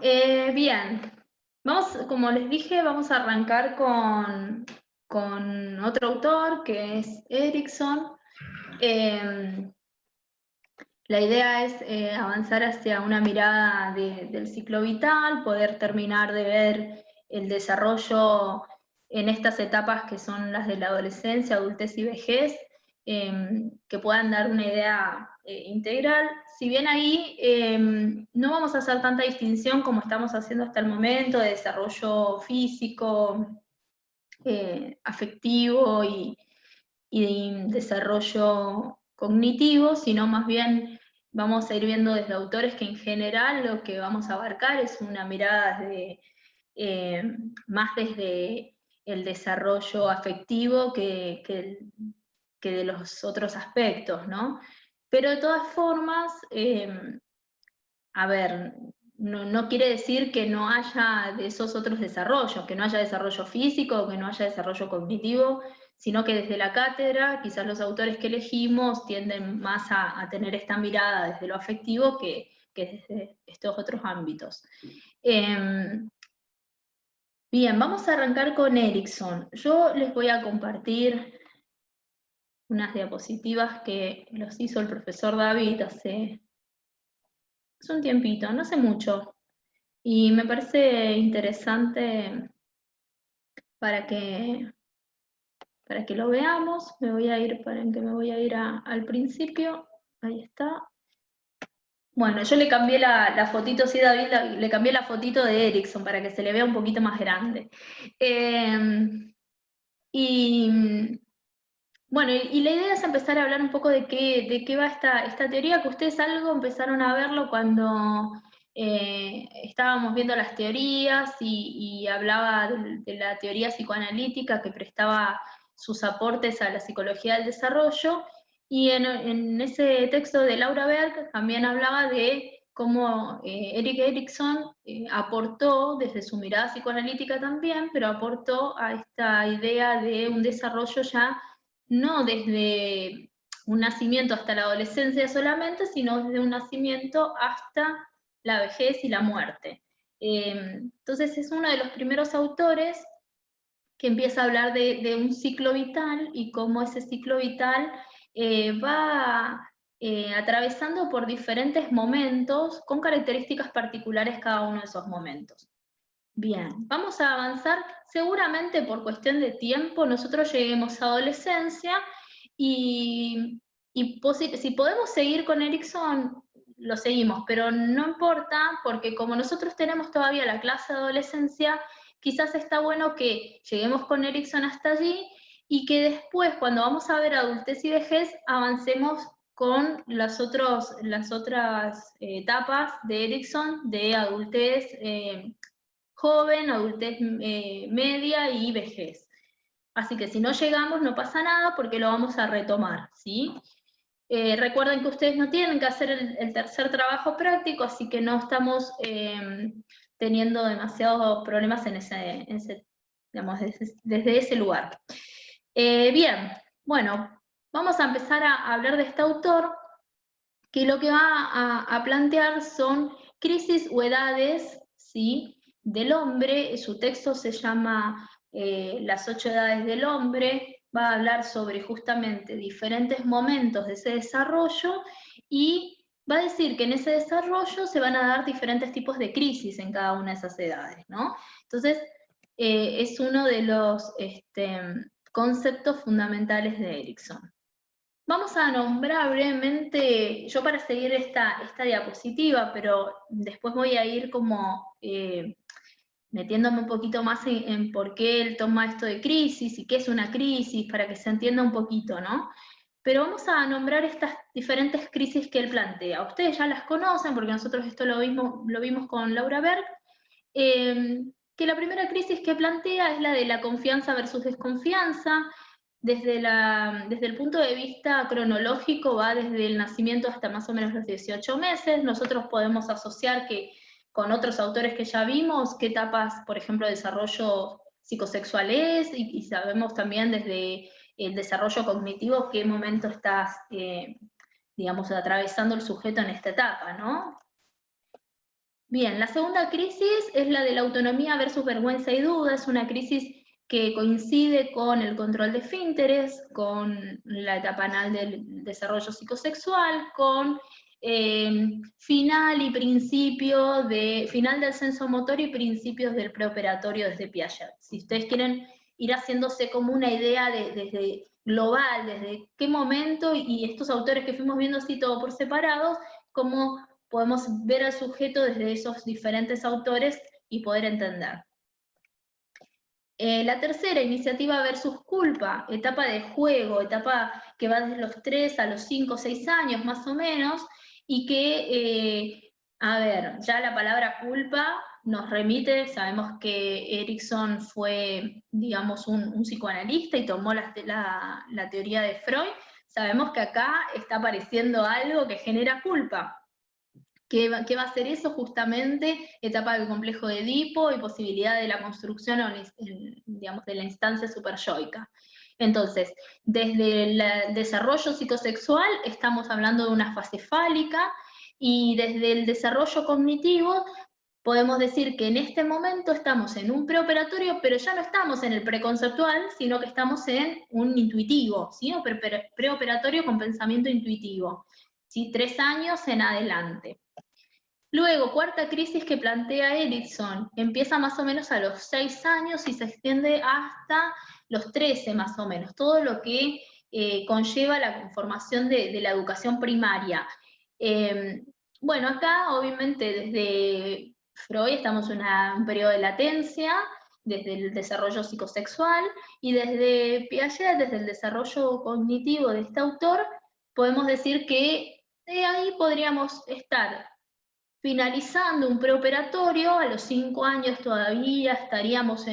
Bien, como les dije, vamos a arrancar con otro autor que es Erickson. Em, la idea es avanzar hacia una mirada del ciclo vital, poder terminar de ver el desarrollo en estas etapas que son las de la adolescencia, adultez y vejez, que puedan dar una idea integral. Si bien ahí no vamos a hacer tanta distinción como estamos haciendo hasta el momento de desarrollo físico, afectivo y desarrollo cognitivo, sino más bien vamos a ir viendo desde autores que en general lo que vamos a abarcar es una mirada eh, más desde el desarrollo afectivo que de los otros aspectos, ¿no? Pero de todas formas, a ver, no quiere decir que no haya de esos otros desarrollos, que no haya desarrollo físico, que no haya desarrollo cognitivo, sino que desde la cátedra, quizás los autores que elegimos tienden más a tener esta mirada desde lo afectivo que desde estos otros ámbitos. Bien, vamos a arrancar con Erickson. Yo les voy a compartir unas diapositivas que los hizo el profesor David hace un tiempito, no hace mucho. Y me parece interesante para que, para que lo veamos. Me voy a ir, paren que me voy a ir al principio. Ahí está. Bueno, yo le cambié la fotito, sí, David, le cambié la fotito de Erickson para que se le vea un poquito más grande. Y bueno, y la idea es empezar a hablar un poco de qué va esta teoría, que ustedes algo empezaron a verlo cuando estábamos viendo las teorías y hablaba de la teoría psicoanalítica que prestaba sus aportes a la psicología del desarrollo, y en ese texto de Laura Berg también hablaba de cómo Erik Erikson aportó desde su mirada psicoanalítica también, pero aportó a esta idea de un desarrollo ya no desde un nacimiento hasta la adolescencia solamente, sino desde un nacimiento hasta la vejez y la muerte. Entonces es uno de los primeros autores que empieza a hablar de un ciclo vital y cómo ese ciclo vital va atravesando por diferentes momentos con características particulares cada uno de esos momentos. Bien, vamos a avanzar. Seguramente por cuestión de tiempo nosotros lleguemos a adolescencia y si podemos seguir con Erickson, lo seguimos, pero no importa porque como nosotros tenemos todavía la clase de adolescencia, quizás está bueno que lleguemos con Erickson hasta allí y que después, cuando vamos a ver adultez y vejez, avancemos con las otras etapas de Erickson de adultez joven, adultez media y vejez. Así que si no llegamos no pasa nada porque lo vamos a retomar, ¿sí? Recuerden que ustedes no tienen que hacer el tercer trabajo práctico, así que no estamos teniendo demasiados problemas digamos, desde ese lugar. Bien, bueno, vamos a empezar a hablar de este autor, que lo que va a plantear son crisis o edades, ¿sí?, del hombre. Su texto se llama Las 8 edades del hombre, va a hablar sobre justamente diferentes momentos de ese desarrollo y va a decir que en ese desarrollo se van a dar diferentes tipos de crisis en cada una de esas edades, ¿no? Entonces, es uno de los conceptos fundamentales de Erickson. Vamos a nombrar brevemente, yo para seguir esta diapositiva, pero después voy a ir como metiéndome un poquito más en por qué él toma esto de crisis y qué es una crisis, para que se entienda un poquito, ¿no? Pero vamos a nombrar estas diferentes crisis que él plantea. Ustedes ya las conocen porque nosotros esto lo vimos con Laura Berg, que la primera crisis que plantea es la de la confianza versus desconfianza. Desde el punto de vista cronológico va desde el nacimiento hasta más o menos los 18 meses. Nosotros podemos asociar que con otros autores que ya vimos, qué etapas, por ejemplo, de desarrollo psicosexual es, y sabemos también desde el desarrollo cognitivo qué momento estás, digamos, atravesando el sujeto en esta etapa, ¿no? Bien, la segunda crisis es la de la autonomía versus vergüenza y duda. Es una crisis que coincide con el control de esfínteres, con la etapa anal del desarrollo psicosexual, con final y principio final del senso motor y principios del preoperatorio desde Piaget. Si ustedes quieren ir haciéndose como una idea desde global, desde qué momento, y estos autores que fuimos viendo así todo por separados, cómo podemos ver al sujeto desde esos diferentes autores y poder entender. La tercera, iniciativa versus culpa, etapa de juego, etapa que va desde los 3 a los 5 o 6 años más o menos, y que, a ver, ya la palabra culpa nos remite, sabemos que Erikson fue, digamos, un psicoanalista y tomó la teoría de Freud, sabemos que acá está apareciendo algo que genera culpa. ¿Qué va a ser eso? Justamente etapa del complejo de Edipo y posibilidad de la construcción, digamos, de la instancia superyoica. Entonces, desde el desarrollo psicosexual estamos hablando de una fase fálica, y desde el desarrollo cognitivo podemos decir que en este momento estamos en un preoperatorio, pero ya no estamos en el preconceptual, sino que estamos en un intuitivo, ¿sí? O preoperatorio con pensamiento intuitivo, ¿sí? 3 años en adelante. Luego, cuarta crisis que plantea Erikson, empieza más o menos a los 6 años y se extiende hasta los 13 más o menos, todo lo que conlleva la conformación de la educación primaria. Bueno, acá obviamente desde Freud estamos en un periodo de latencia, desde el desarrollo psicosexual, y desde Piaget, desde el desarrollo cognitivo de este autor, podemos decir que ahí podríamos estar finalizando un preoperatorio. A los 5 años todavía estaríamos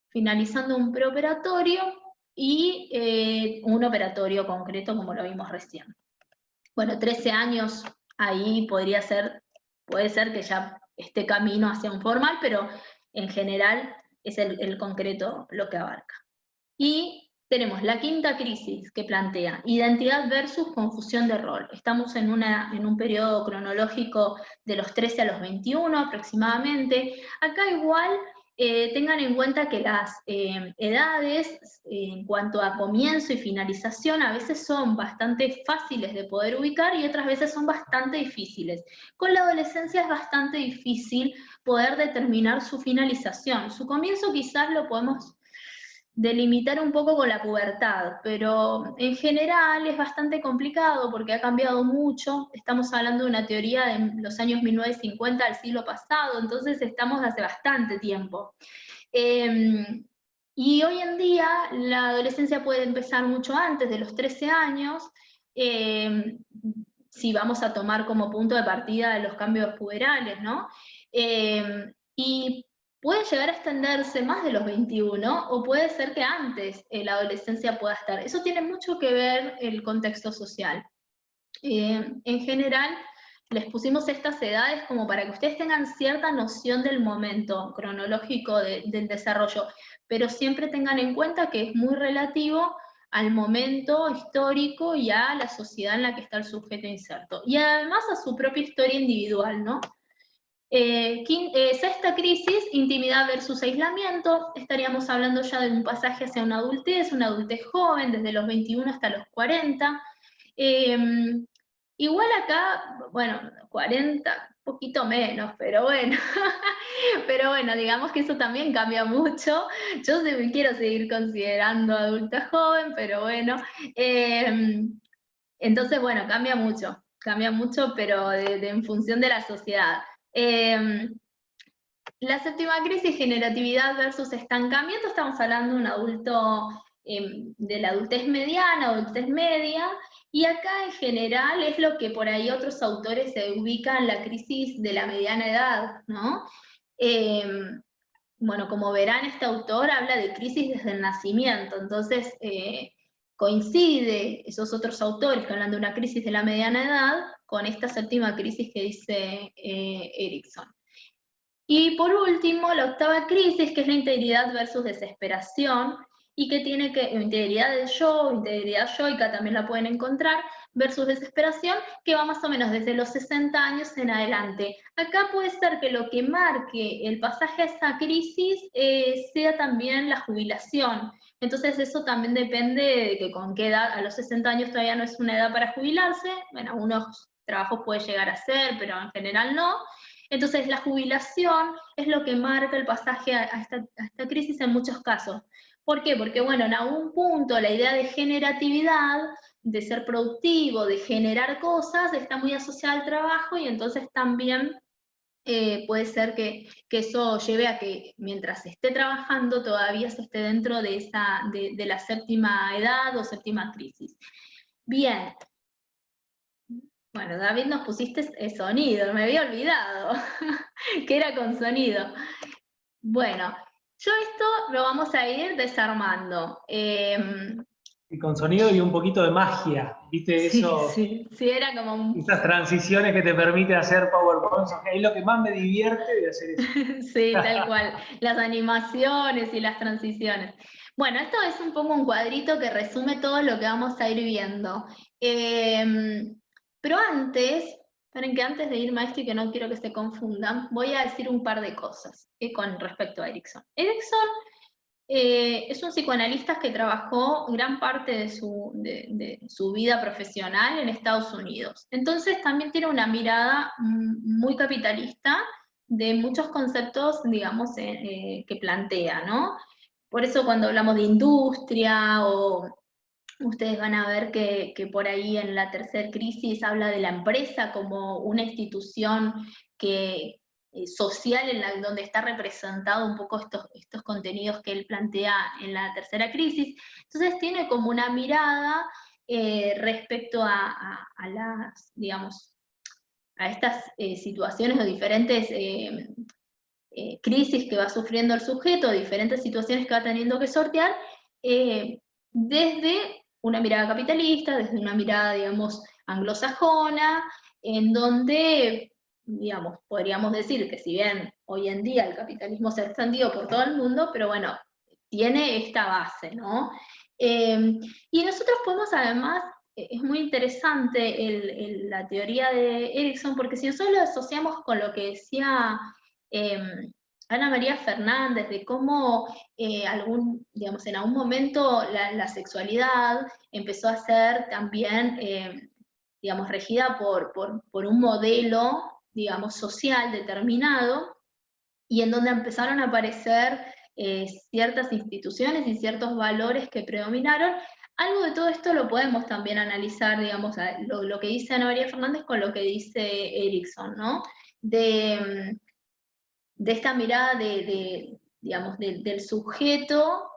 finalizando un preoperatorio y un operatorio concreto, como lo vimos recién. Bueno, 13 años ahí puede ser que ya esté camino hacia un formal, pero en general es el concreto lo que abarca. Y tenemos la quinta crisis que plantea identidad versus confusión de rol. Estamos en un periodo cronológico de los 13 a los 21 aproximadamente. Acá igual tengan en cuenta que las edades en cuanto a comienzo y finalización a veces son bastante fáciles de poder ubicar y otras veces son bastante difíciles. Con la adolescencia es bastante difícil poder determinar su finalización. Su comienzo quizás lo podemos delimitar un poco con la pubertad, pero en general es bastante complicado porque ha cambiado mucho. Estamos hablando de una teoría de los años 1950 del siglo pasado, entonces estamos hace bastante tiempo. Y hoy en día la adolescencia puede empezar mucho antes de los 13 años, si vamos a tomar como punto de partida los cambios puberales, ¿no? Y puede llegar a extenderse más de los 21 o puede ser que antes la adolescencia pueda estar. Eso tiene mucho que ver el contexto social. En general, les pusimos estas edades como para que ustedes tengan cierta noción del momento cronológico del desarrollo, pero siempre tengan en cuenta que es muy relativo al momento histórico y a la sociedad en la que está el sujeto inserto. Y además a su propia historia individual, ¿no? Sexta crisis, intimidad versus aislamiento. Estaríamos hablando ya de un pasaje hacia una adultez joven, desde los 21 hasta los 40. Igual acá, bueno, 40, un poquito menos, pero bueno. Pero bueno, digamos que eso también cambia mucho. Yo me quiero seguir considerando adulta joven, pero bueno. Entonces, bueno, cambia mucho, pero en función de la sociedad. La séptima crisis, generatividad versus estancamiento, estamos hablando de un adulto, de la adultez mediana, adultez media, y acá en general es lo que por ahí otros autores se ubican la crisis de la mediana edad, ¿no? Bueno, como verán, este autor habla de crisis desde el nacimiento, entonces coincide esos otros autores que hablan de una crisis de la mediana edad con esta séptima crisis que dice Erikson. Y por último, la octava crisis, que es la integridad versus desesperación. y que tiene que, integridad del yo, integridad yoica también la pueden encontrar, versus desesperación, que va más o menos desde los 60 años en adelante. Acá puede ser que lo que marque el pasaje a esa crisis sea también la jubilación. Entonces eso también depende de que con qué edad, a los 60 años todavía no es una edad para jubilarse, bueno, algunos trabajos puede llegar a ser, pero en general no. Entonces la jubilación es lo que marca el pasaje a esta crisis en muchos casos. ¿Por qué? Porque, bueno, en algún punto la idea de generatividad, de ser productivo, de generar cosas, está muy asociada al trabajo y entonces también puede ser que eso lleve a que mientras esté trabajando todavía se esté dentro de la séptima edad o séptima crisis. Bien. Bueno, David, nos pusiste sonido, me había olvidado que era con sonido. Bueno, yo esto lo vamos a ir desarmando. Y con sonido y un poquito de magia, ¿viste? Sí, era como Esas transiciones que te permite hacer PowerPoint, es lo que más me divierte de hacer eso. Sí, tal cual, las animaciones y las transiciones. Bueno, esto es un poco un cuadrito que resume todo lo que vamos a ir viendo. Pero antes, esperen que antes de irme a esto y que no quiero que se confundan, voy a decir un par de cosas con respecto a Erikson. Erikson es un psicoanalista que trabajó gran parte de su vida profesional en Estados Unidos. Entonces también tiene una mirada muy capitalista de muchos conceptos, digamos, que plantea, ¿no? Por eso cuando hablamos de industria o ustedes van a ver que por ahí en la tercera crisis habla de la empresa como una institución que, social donde está representado un poco estos contenidos que él plantea en la tercera crisis. Entonces tiene como una mirada respecto a las, digamos, a estas situaciones o diferentes crisis que va sufriendo el sujeto, diferentes situaciones que va teniendo que sortear, desde una mirada capitalista, desde una mirada, digamos, anglosajona, en donde, digamos, podríamos decir que si bien hoy en día el capitalismo se ha extendido por todo el mundo, pero bueno, tiene esta base, ¿no? Y nosotros podemos además, es muy interesante la teoría de Erikson, porque si nosotros lo asociamos con lo que decía Ana María Fernández, de cómo digamos, en algún momento la sexualidad empezó a ser también, digamos, regida por un modelo, digamos, social determinado, y en donde empezaron a aparecer ciertas instituciones y ciertos valores que predominaron. Algo de todo esto lo podemos también analizar, digamos, lo que dice Ana María Fernández con lo que dice Erikson, ¿no? De esta mirada digamos, del sujeto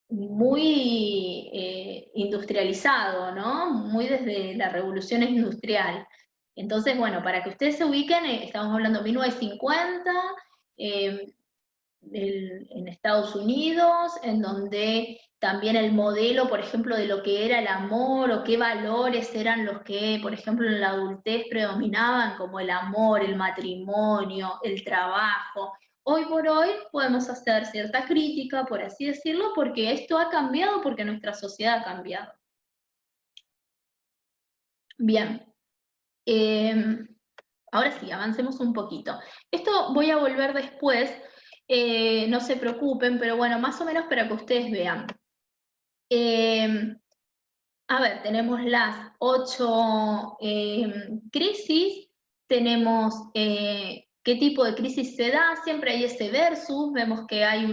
muy industrializado, ¿no? Muy desde la revolución industrial. Entonces, bueno, para que ustedes se ubiquen, estamos hablando de 1950, en Estados Unidos, en donde también el modelo, por ejemplo, de lo que era el amor o qué valores eran los que, por ejemplo, en la adultez predominaban, como el amor, el matrimonio, el trabajo. Hoy por hoy podemos hacer cierta crítica, por así decirlo, porque esto ha cambiado, porque nuestra sociedad ha cambiado. Bien. Ahora sí, avancemos un poquito. Esto voy a volver después, no se preocupen, pero bueno, más o menos para que ustedes vean. A ver, tenemos las 8 crisis, tenemos qué tipo de crisis se da, siempre hay ese versus, vemos que hay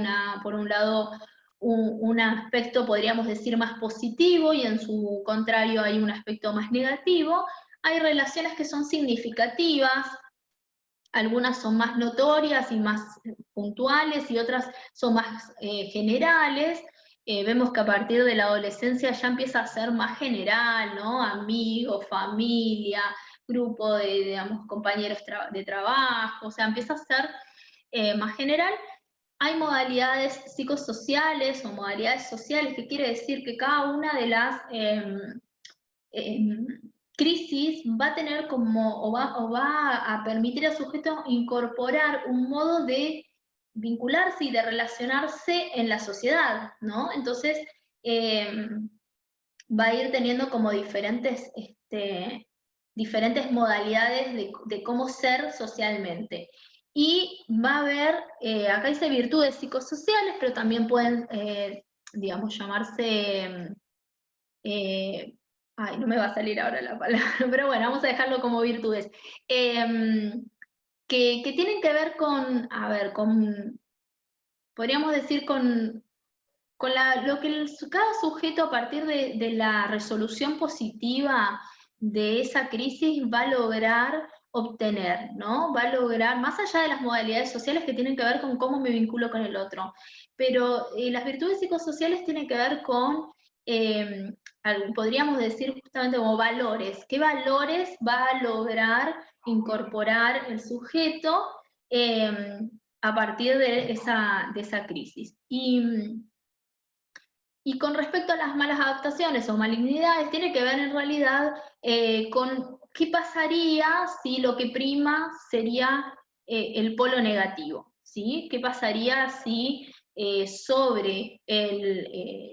por un lado, un aspecto, podríamos decir, más positivo y en su contrario hay un aspecto más negativo. Hay relaciones que son significativas, algunas son más notorias y más puntuales y otras son más generales. Vemos que a partir de la adolescencia ya empieza a ser más general, ¿no? Amigos, familia, grupo de, digamos, compañeros de trabajo, o sea, empieza a ser más general. Hay modalidades psicosociales o modalidades sociales, que quiere decir que cada una de las crisis va a tener como, o va a permitir al sujeto incorporar un modo de vincularse y de relacionarse en la sociedad, ¿no? Entonces, va a ir teniendo como diferentes, diferentes modalidades de cómo ser socialmente. Y va a haber, acá dice virtudes psicosociales, pero también pueden, digamos, llamarse, ay, no me va a salir ahora la palabra, pero bueno, vamos a dejarlo como virtudes. Que tienen que ver con, a ver, podríamos decir con lo que cada sujeto a partir de la resolución positiva de esa crisis va a lograr obtener, ¿no? Va a lograr, más allá de las modalidades sociales que tienen que ver con cómo me vinculo con el otro, pero las virtudes psicosociales tienen que ver con, podríamos decir justamente como valores. ¿Qué valores va a lograr incorporar el sujeto a partir de esa crisis? Y con respecto a las malas adaptaciones o malignidades, tiene que ver en realidad con qué pasaría si lo que prima sería el polo negativo, ¿sí? ¿Qué pasaría si sobre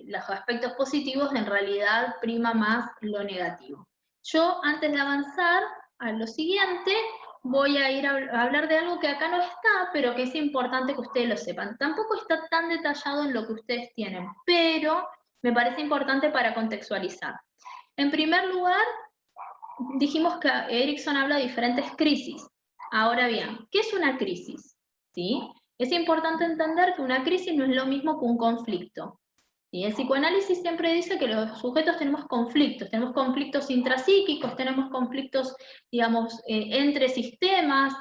los aspectos positivos en realidad prima más lo negativo? Yo, antes de avanzar a lo siguiente, voy a ir a hablar de algo que acá no está, pero que es importante que ustedes lo sepan. Tampoco está tan detallado en lo que ustedes tienen, pero me parece importante para contextualizar. En primer lugar, dijimos que Erickson habla de diferentes crisis. Ahora bien, ¿qué es una crisis? ¿Sí? Es importante entender que una crisis no es lo mismo que un conflicto. ¿Sí? El psicoanálisis siempre dice que los sujetos tenemos conflictos intrapsíquicos, tenemos conflictos, digamos, entre sistemas,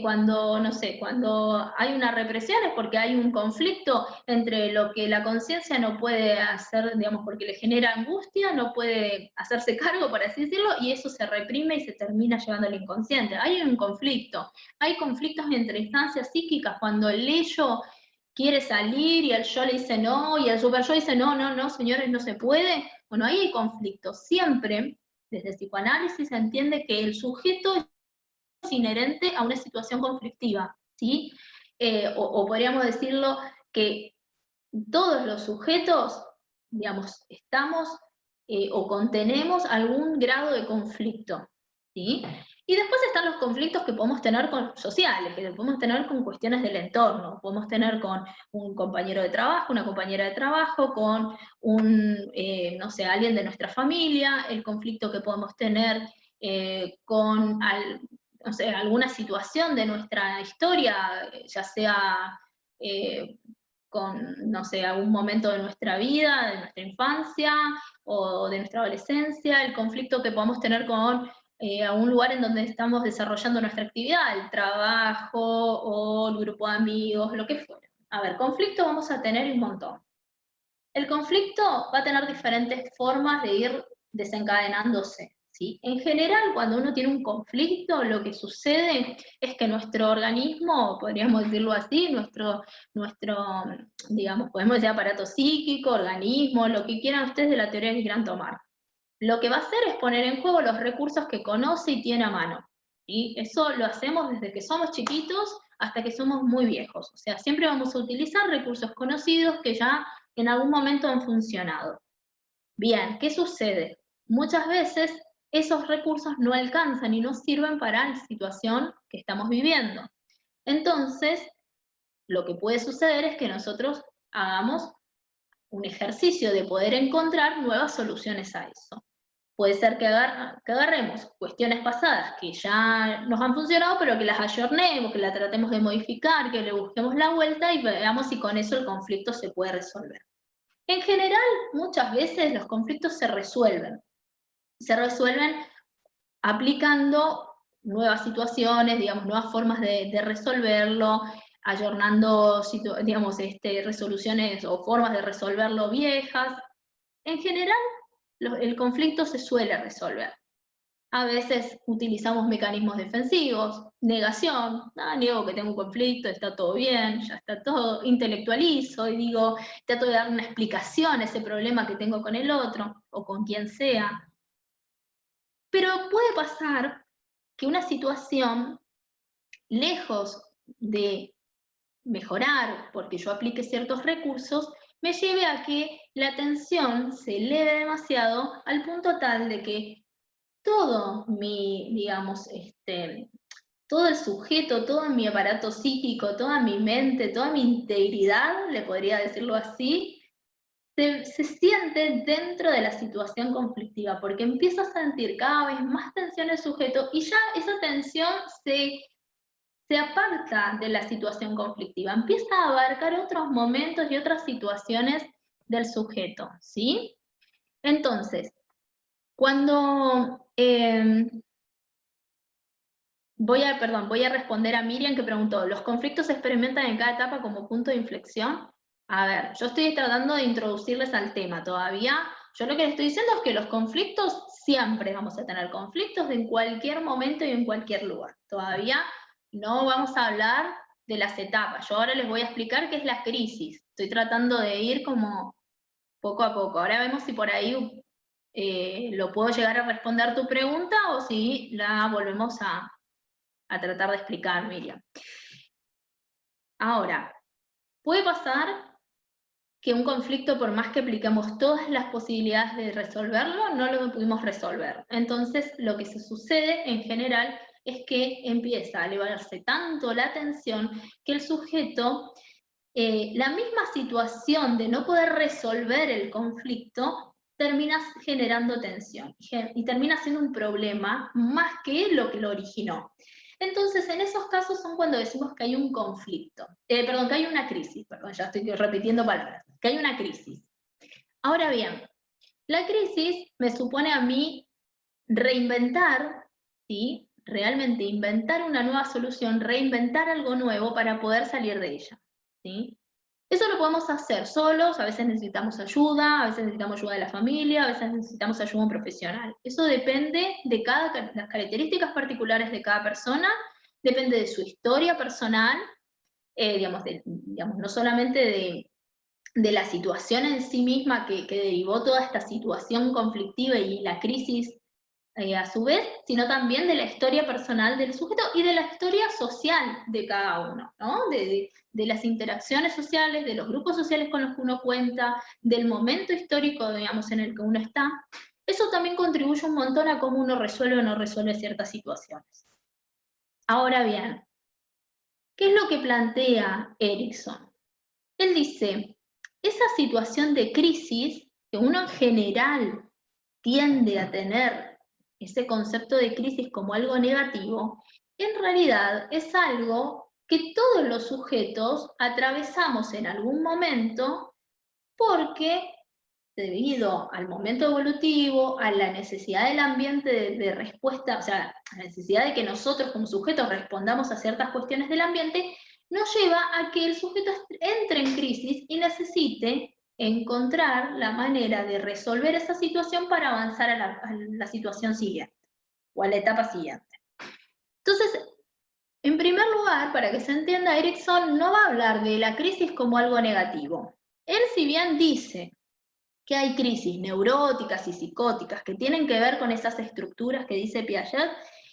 cuando, no sé, cuando hay una represión es porque hay un conflicto entre lo que la conciencia no puede hacer, digamos, porque le genera angustia, no puede hacerse cargo, por así decirlo, y eso se reprime y se termina llevando al inconsciente. Hay un conflicto, hay conflictos entre instancias psíquicas, cuando el ello quiere salir y el yo le dice no, y el super yo dice no, no, no, señores, no se puede. Bueno, ahí hay conflictos. Siempre, desde el psicoanálisis, se entiende que el sujeto es inherente a una situación conflictiva, ¿sí? O podríamos decirlo que todos los sujetos, digamos, estamos o contenemos algún grado de conflicto, ¿sí? Y después están los conflictos que podemos tener con sociales, que podemos tener con cuestiones del entorno, podemos tener con un compañero de trabajo, una compañera de trabajo, con no sé, alguien de nuestra familia, el conflicto que podemos tener con, no sé, alguna situación de nuestra historia, ya sea con, no sé, algún momento de nuestra vida, de nuestra infancia o de nuestra adolescencia, el conflicto que podamos tener con a un lugar en donde estamos desarrollando nuestra actividad, el trabajo o el grupo de amigos, lo que fuera. A ver, conflicto vamos a tener un montón. El conflicto va a tener diferentes formas de ir desencadenándose, ¿sí? En general, cuando uno tiene un conflicto, lo que sucede es que nuestro organismo, podríamos decirlo así, digamos, podemos decir aparato psíquico, organismo, lo que quieran ustedes de la teoría que quieran tomar, lo que va a hacer es poner en juego los recursos que conoce y tiene a mano. ¿Sí? Eso lo hacemos desde que somos chiquitos hasta que somos muy viejos. O sea, siempre vamos a utilizar recursos conocidos que ya en algún momento han funcionado. Bien, ¿qué sucede? Muchas veces esos recursos no alcanzan y no sirven para la situación que estamos viviendo. Entonces, lo que puede suceder es que nosotros hagamos un ejercicio de poder encontrar nuevas soluciones a eso. Puede ser que agarremos cuestiones pasadas que ya nos han funcionado, pero que las ayornemos, que las tratemos de modificar, que le busquemos la vuelta y veamos si con eso el conflicto se puede resolver. En general, muchas veces los conflictos se resuelven. Se resuelven aplicando nuevas situaciones, digamos, nuevas formas de resolverlo, ayornando, digamos, resoluciones o formas de resolverlo viejas. En general, el conflicto se suele resolver. A veces utilizamos mecanismos defensivos, negación, niego que tengo un conflicto, está todo bien, ya está todo, intelectualizo y digo, trato de dar una explicación a ese problema que tengo con el otro o con quien sea. Pero puede pasar que una situación, lejos de mejorar porque yo aplique ciertos recursos, me lleve a que la tensión se eleve demasiado al punto tal de que todo mi, digamos, todo el sujeto, todo mi aparato psíquico, toda mi mente, toda mi integridad, le podría decirlo así, se siente dentro de la situación conflictiva, porque empieza a sentir cada vez más tensión el sujeto y ya esa tensión se aparta de la situación conflictiva, empieza a abarcar otros momentos y otras situaciones del sujeto, ¿sí? Entonces, cuando voy a responder a Miriam que preguntó, ¿los conflictos se experimentan en cada etapa como punto de inflexión? A ver, yo estoy tratando de introducirles al tema todavía. Yo lo que les estoy diciendo es que los conflictos, siempre vamos a tener conflictos en cualquier momento y en cualquier lugar. Todavía no vamos a hablar de las etapas. Yo ahora les voy a explicar qué es la crisis. Estoy tratando de ir como poco a poco. Ahora vemos si por ahí lo puedo llegar a responder tu pregunta o si la volvemos a tratar de explicar, Miriam. Ahora, puede pasar que un conflicto, por más que apliquemos todas las posibilidades de resolverlo, no lo pudimos resolver. Entonces, lo que se sucede en general es que empieza a elevarse tanto la tensión que el sujeto, la misma situación de no poder resolver el conflicto, termina generando tensión y termina siendo un problema más que lo originó. Entonces, en esos casos son cuando decimos que hay un conflicto, perdón, que hay una crisis, perdón, ya estoy repitiendo palabras, que hay una crisis. Ahora bien, la crisis me supone a mí reinventar, ¿sí? Realmente inventar una nueva solución, reinventar algo nuevo para poder salir de ella, ¿sí? Eso lo podemos hacer solos, a veces necesitamos ayuda, a veces necesitamos ayuda de la familia, a veces necesitamos ayuda profesional. Eso depende de las características particulares de cada persona, depende de su historia personal, digamos, no solamente de la situación en sí misma que derivó toda esta situación conflictiva y la crisis a su vez, sino también de la historia personal del sujeto y de la historia social de cada uno, ¿no? De las interacciones sociales, de los grupos sociales con los que uno cuenta, del momento histórico, digamos, en el que uno está. Eso también contribuye un montón a cómo uno resuelve o no resuelve ciertas situaciones. Ahora bien, ¿qué es lo que plantea Erickson? Él dice, esa situación de crisis que uno en general tiende a tener ese concepto de crisis como algo negativo, en realidad es algo que todos los sujetos atravesamos en algún momento porque debido al momento evolutivo, a la necesidad del ambiente de respuesta, o sea, a la necesidad de que nosotros como sujetos respondamos a ciertas cuestiones del ambiente, nos lleva a que el sujeto entre en crisis y necesite encontrar la manera de resolver esa situación para avanzar a la situación siguiente o a la etapa siguiente. Entonces, en primer lugar, para que se entienda, Erickson no va a hablar de la crisis como algo negativo. Él, si bien dice que hay crisis neuróticas y psicóticas que tienen que ver con esas estructuras que dice Piaget,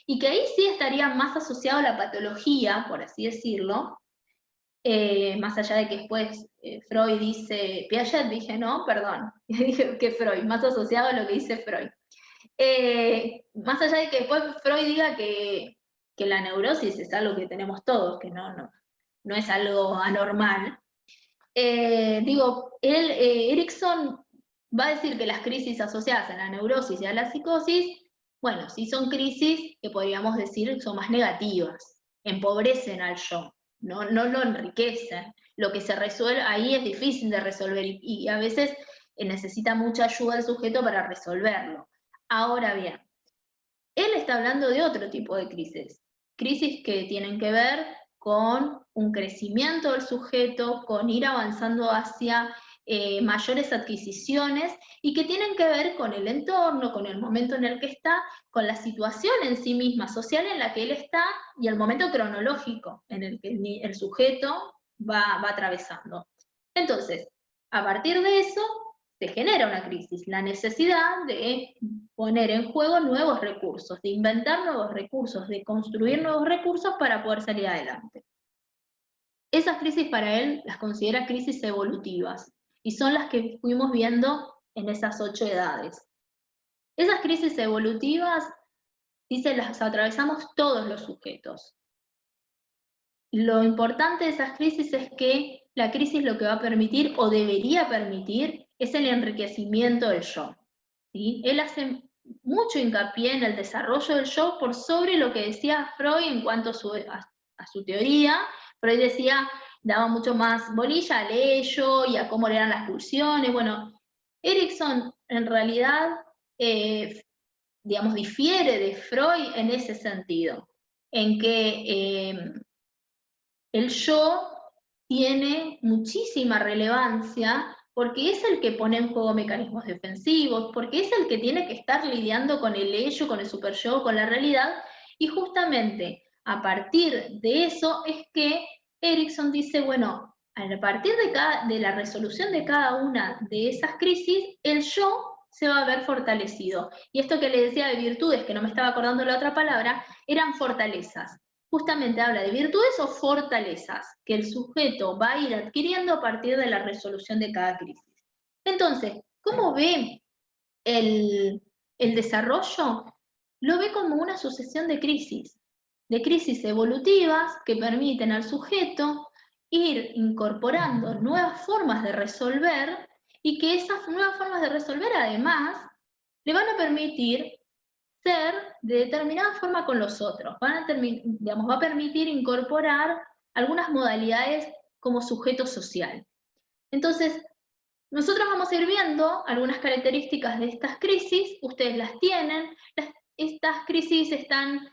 y que ahí sí estaría más asociado a la patología, por así decirlo, más allá de que después Freud dice, Piaget dije, no, perdón, dije que Freud, más asociado a lo que dice Freud. Más allá de que después Freud diga que la neurosis es algo que tenemos todos, que no es algo anormal. Erickson va a decir que las crisis asociadas a la neurosis y a la psicosis, bueno, sí son crisis que podríamos decir son más negativas, empobrecen al yo, no lo enriquecen. Lo que se resuelve ahí es difícil de resolver y a veces necesita mucha ayuda del sujeto para resolverlo. Ahora bien, él está hablando de otro tipo de crisis que tienen que ver con un crecimiento del sujeto, con ir avanzando hacia mayores adquisiciones y que tienen que ver con el entorno, con el momento en el que está, con la situación en sí misma social en la que él está y el momento cronológico en el que el sujeto va atravesando. Entonces, a partir de eso, se genera una crisis, la necesidad de poner en juego nuevos recursos, de inventar nuevos recursos, de construir nuevos recursos para poder salir adelante. Esas crisis para él las considera crisis evolutivas y son las que fuimos viendo en esas 8 edades. Esas crisis evolutivas, dice, las atravesamos todos los sujetos. Lo importante de esas crisis es que la crisis lo que va a permitir o debería permitir es el enriquecimiento del yo. ¿Sí? Él hace mucho hincapié en el desarrollo del yo por sobre lo que decía Freud en cuanto a su teoría. Freud decía, daba mucho más bolilla al ello y a cómo eran las pulsiones. Bueno, Erikson en realidad, digamos, difiere de Freud en ese sentido, en que el yo tiene muchísima relevancia porque es el que pone en juego mecanismos defensivos, porque es el que tiene que estar lidiando con el ello, con el superyo, con la realidad, y justamente a partir de eso es que Erikson dice, bueno, a partir de la resolución de cada una de esas crisis, el yo se va a ver fortalecido. Y esto que le decía de virtudes, que no me estaba acordando la otra palabra, eran fortalezas. Justamente habla de virtudes o fortalezas que el sujeto va a ir adquiriendo a partir de la resolución de cada crisis. Entonces, ¿cómo ve el desarrollo? Lo ve como una sucesión de crisis evolutivas que permiten al sujeto ir incorporando nuevas formas de resolver y que esas nuevas formas de resolver además le van a permitir ser de determinada forma con los otros. Digamos, va a permitir incorporar algunas modalidades como sujeto social. Entonces, nosotros vamos a ir viendo algunas características de estas crisis, ustedes las tienen, estas crisis están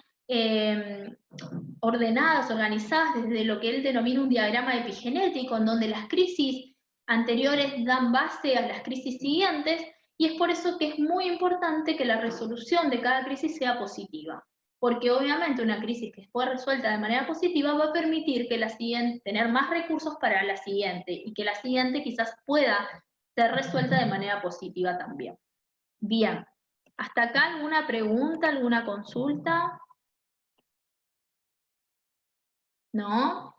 ordenadas, organizadas desde lo que él denomina un diagrama epigenético, en donde las crisis anteriores dan base a las crisis siguientes, y es por eso que es muy importante que la resolución de cada crisis sea positiva, porque obviamente una crisis que fue resuelta de manera positiva va a permitir que la siguiente, tener más recursos para la siguiente, y que la siguiente quizás pueda ser resuelta de manera positiva también. Bien, ¿hasta acá alguna pregunta, alguna consulta? ¿No?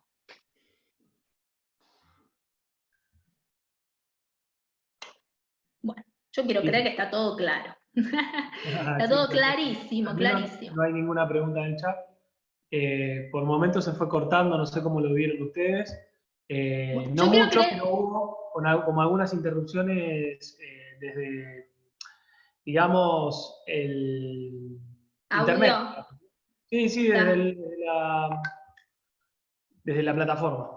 Bueno, yo quiero creer que está todo claro. Está Sí, todo perfecto. clarísimo, También clarísimo. no hay ninguna pregunta en el chat. Por momentos se fue cortando, no sé cómo lo vieron ustedes. Bueno, No yo quiero mucho, creer... pero hubo como algunas interrupciones desde, digamos, el Audio, internet. Sí, sí, está, desde la plataforma.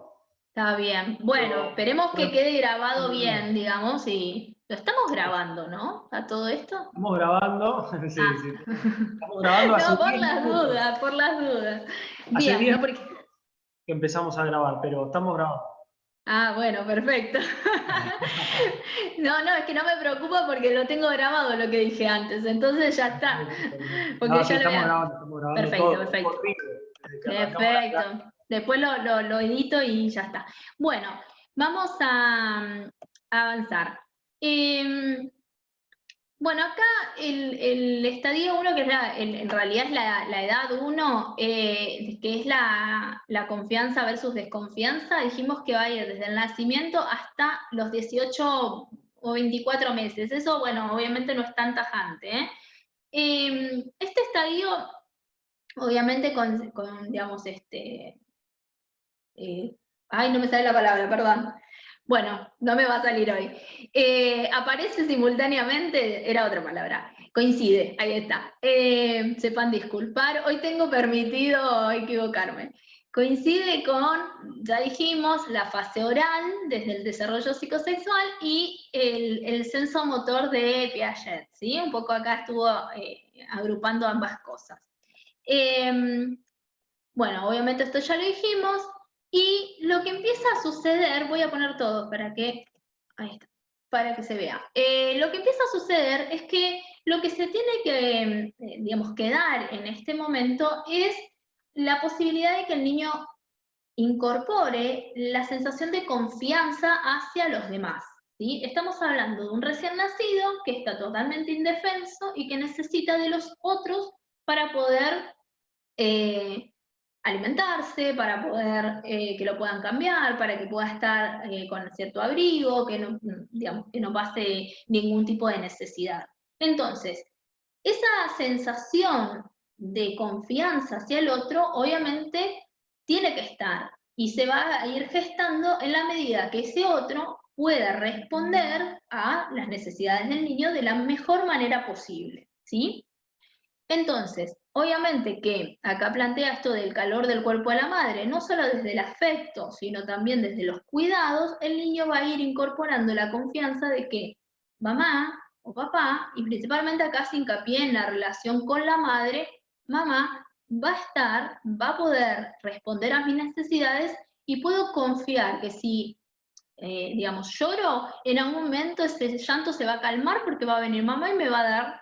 está bien. Bueno, Pero, esperemos que bueno, quede grabado bien, digamos, y lo estamos grabando, ¿no? ¿A todo esto? estamos grabando, sí, Ah, sí, estamos grabando hace no, por 10 las minutos. dudas, por las dudas. Hace Bien, 10 no porque... minutos que empezamos a grabar, pero estamos grabando. Ah, bueno, perfecto. No, no, es que no me preocupa porque lo tengo grabado lo que dije antes, entonces ya está. Porque No, sí, ya lo vean. estamos grabando Perfecto, todo perfecto. corrido, desde que arrancamos la clase. Perfecto. Después lo edito y ya está. Bueno, vamos a avanzar. Bueno, acá el estadio 1, que es en realidad es la edad 1, que es la confianza versus desconfianza, dijimos que va a ir desde el nacimiento hasta los 18 o 24 meses. Eso, bueno, obviamente no es tan tajante, ¿eh? Este estadio, obviamente digamos, ay, no me sale la palabra, perdón. Bueno, no me va a salir hoy. Aparece simultáneamente, era otra palabra. Coincide, ahí está. Sepan disculpar, hoy tengo permitido equivocarme. Coincide con, ya dijimos, la fase oral, desde el desarrollo psicosexual, y el censo motor de Piaget, ¿sí? Un poco acá estuvo agrupando ambas cosas. Bueno, obviamente esto ya lo dijimos, y lo que empieza a suceder, voy a poner todo ahí está, para que se vea. Lo que empieza a suceder es que lo que se tiene que, digamos, que dar en este momento es la posibilidad de que el niño incorpore la sensación de confianza hacia los demás. ¿Sí? Estamos hablando de un recién nacido que está totalmente indefenso y que necesita de los otros para poder alimentarse, para poder que lo puedan cambiar, para que pueda estar con cierto abrigo, que no, digamos, que no pase ningún tipo de necesidad. Entonces, esa sensación de confianza hacia el otro, obviamente, tiene que estar y se va a ir gestando en la medida que ese otro pueda responder a las necesidades del niño de la mejor manera posible, ¿sí? Entonces, obviamente que acá plantea esto del calor del cuerpo a la madre, no solo desde el afecto, sino también desde los cuidados, el niño va a ir incorporando la confianza de que mamá o papá, y principalmente acá se hincapié en la relación con la madre, mamá va a estar, va a poder responder a mis necesidades y puedo confiar que si, digamos, lloro, en algún momento ese llanto se va a calmar porque va a venir mamá y me va a dar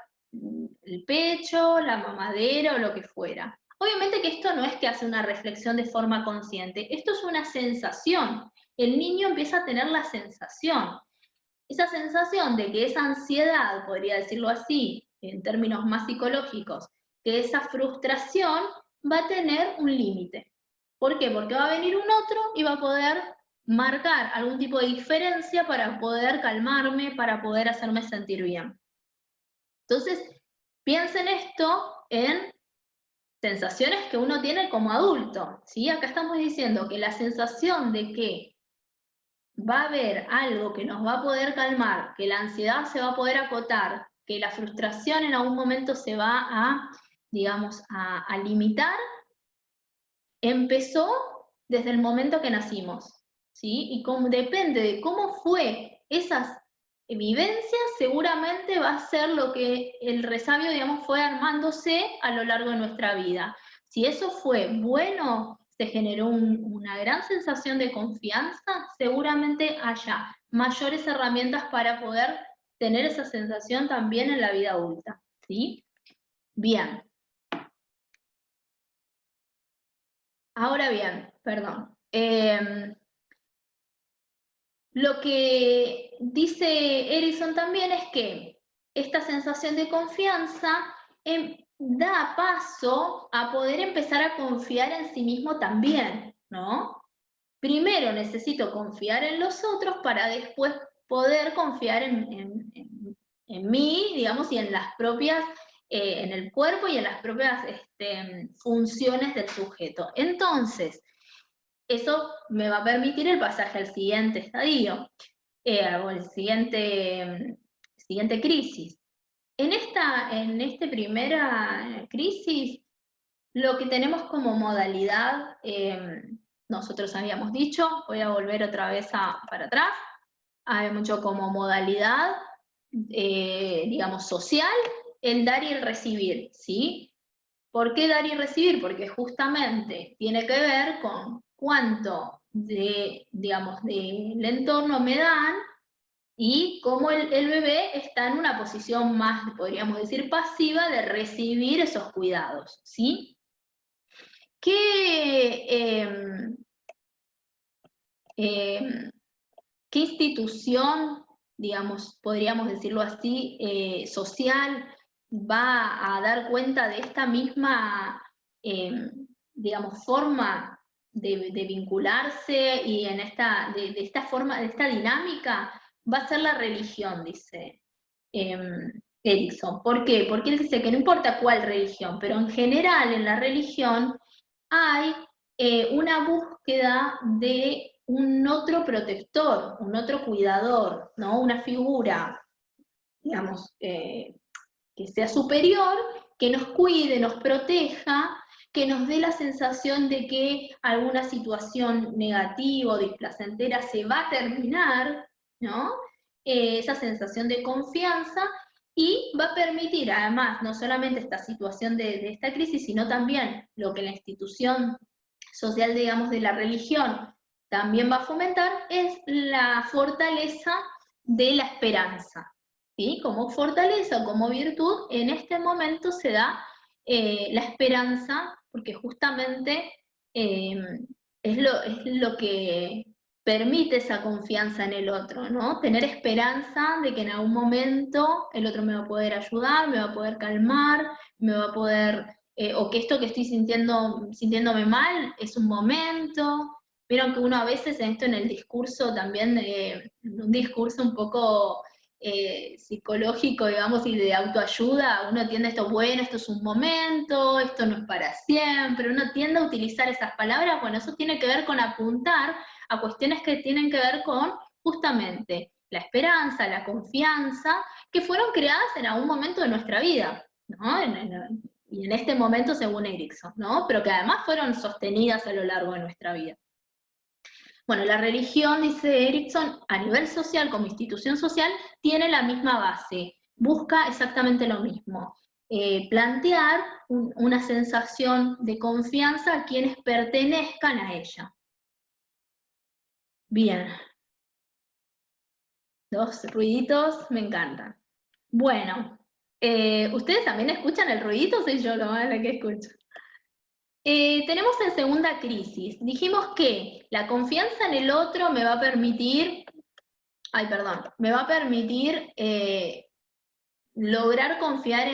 el pecho, la mamadera o lo que fuera. Obviamente que esto no es que hace una reflexión de forma consciente, esto es una sensación. El niño empieza a tener la sensación. Esa sensación de que esa ansiedad, podría decirlo así, en términos más psicológicos, que esa frustración va a tener un límite. ¿Por qué? Porque va a venir un otro y va a poder marcar algún tipo de diferencia para poder calmarme, para poder hacerme sentir bien. Entonces, piensen esto en sensaciones que uno tiene como adulto, ¿sí? Acá estamos diciendo que la sensación de que va a haber algo que nos va a poder calmar, que la ansiedad se va a poder acotar, que la frustración en algún momento se va a, digamos, a limitar, empezó desde el momento que nacimos, ¿sí? Y como depende de cómo fue esas vivencias, seguramente va a ser lo que el resabio, digamos, fue armándose a lo largo de nuestra vida. Si eso fue bueno, se generó una gran sensación de confianza, seguramente haya mayores herramientas para poder tener esa sensación también en la vida adulta, ¿sí? Bien. Ahora bien, perdón. Lo que dice Erickson también es que esta sensación de confianza da paso a poder empezar a confiar en sí mismo también, ¿no? Primero necesito confiar en los otros para después poder confiar en mí, digamos, y en las propias, en el cuerpo y en las propias funciones del sujeto. Entonces, eso me va a permitir el pasaje al siguiente estadio, o el siguiente crisis. En esta primera crisis, lo que tenemos como modalidad, nosotros habíamos dicho, voy a volver otra vez para atrás, hay mucho como modalidad, digamos, social, el dar y el recibir, ¿sí? ¿Por qué dar y recibir? Porque justamente tiene que ver con cuánto digamos, del entorno me dan y cómo el bebé está en una posición más, podríamos decir, pasiva de recibir esos cuidados, ¿sí? ¿Qué institución, digamos, podríamos decirlo así, social, va a dar cuenta de esta misma, digamos, forma de vincularse y en de esta forma, de esta dinámica? Va a ser la religión, dice Erickson. ¿Por qué? Porque él dice que no importa cuál religión, pero en general en la religión hay una búsqueda de un otro protector, un otro cuidador, ¿no? Una figura, digamos, que sea superior, que nos cuide, nos proteja, que nos dé la sensación de que alguna situación negativa o displacentera se va a terminar, ¿no? Esa sensación de confianza, y va a permitir, además, no solamente esta situación de esta crisis, sino también lo que la institución social, digamos, de la religión también va a fomentar, es la fortaleza de la esperanza, ¿sí? Como fortaleza, como virtud, en este momento se da la esperanza, porque justamente es lo que permite esa confianza en el otro, ¿no? Tener esperanza de que en algún momento el otro me va a poder ayudar, me va a poder calmar, me va a poder o que esto que estoy sintiéndome mal es un momento. Vieron que uno a veces en el discurso también, un discurso un poco psicológico, digamos, y de autoayuda, uno tiende a esto, bueno, esto es un momento, esto no es para siempre, uno tiende a utilizar esas palabras, bueno, eso tiene que ver con apuntar a cuestiones que tienen que ver con justamente la esperanza, la confianza, que fueron creadas en algún momento de nuestra vida, ¿no? Y en este momento según Erickson, ¿no? Pero que además fueron sostenidas a lo largo de nuestra vida. Bueno, la religión, dice Erickson, a nivel social, como institución social, tiene la misma base, busca exactamente lo mismo, plantear una sensación de confianza a quienes pertenezcan a ella. Bien. Dos ruiditos, me encantan. Bueno, ¿ustedes también escuchan el ruidito? Soy yo la que escucho. Tenemos en segunda crisis. Dijimos que la confianza en el otro me va a permitir, me va a permitir lograr confiar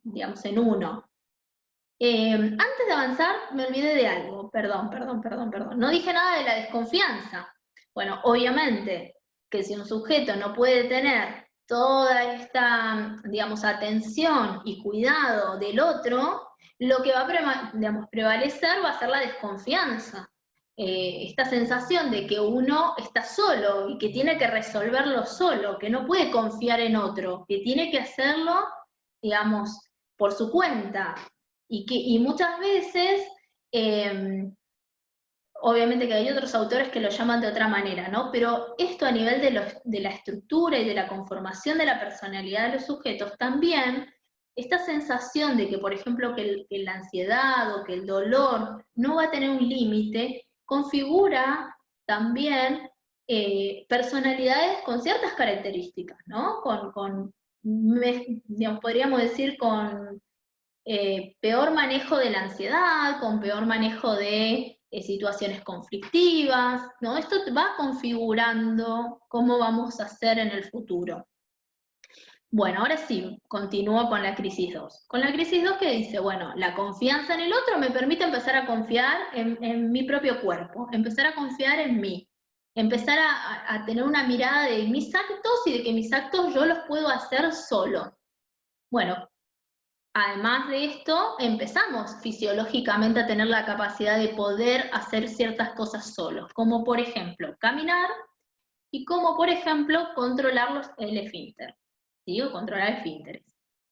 digamos, en uno. Antes de avanzar, me olvidé de algo. Perdón. No dije nada de la desconfianza. Bueno, obviamente que si un sujeto no puede tener toda esta, digamos, atención y cuidado del otro, lo que va a prevalecer va a ser la desconfianza. Esta sensación de que uno está solo y que tiene que resolverlo solo, que no puede confiar en otro, que tiene que hacerlo, digamos, por su cuenta. Y muchas veces, obviamente que hay otros autores que lo llaman de otra manera, ¿no? Pero esto a nivel de la estructura y de la conformación de la personalidad de los sujetos, también esta sensación de que, por ejemplo, que la ansiedad o que el dolor no va a tener un límite, configura también personalidades con ciertas características, ¿no? Digamos, podríamos decir con peor manejo de la ansiedad, con peor manejo de situaciones conflictivas, ¿no? Esto va configurando cómo vamos a hacer en el futuro. Bueno, ahora sí, continúo con la crisis 2. Con la crisis 2 que dice, bueno, la confianza en el otro me permite empezar a confiar en mi propio cuerpo, empezar a confiar en mí, empezar a tener una mirada de mis actos y de que mis actos yo los puedo hacer solo. Bueno, además de esto, empezamos fisiológicamente a tener la capacidad de poder hacer ciertas cosas solos, como por ejemplo caminar y como por ejemplo controlar el esfínter, ¿sí? O controlar esfínteres.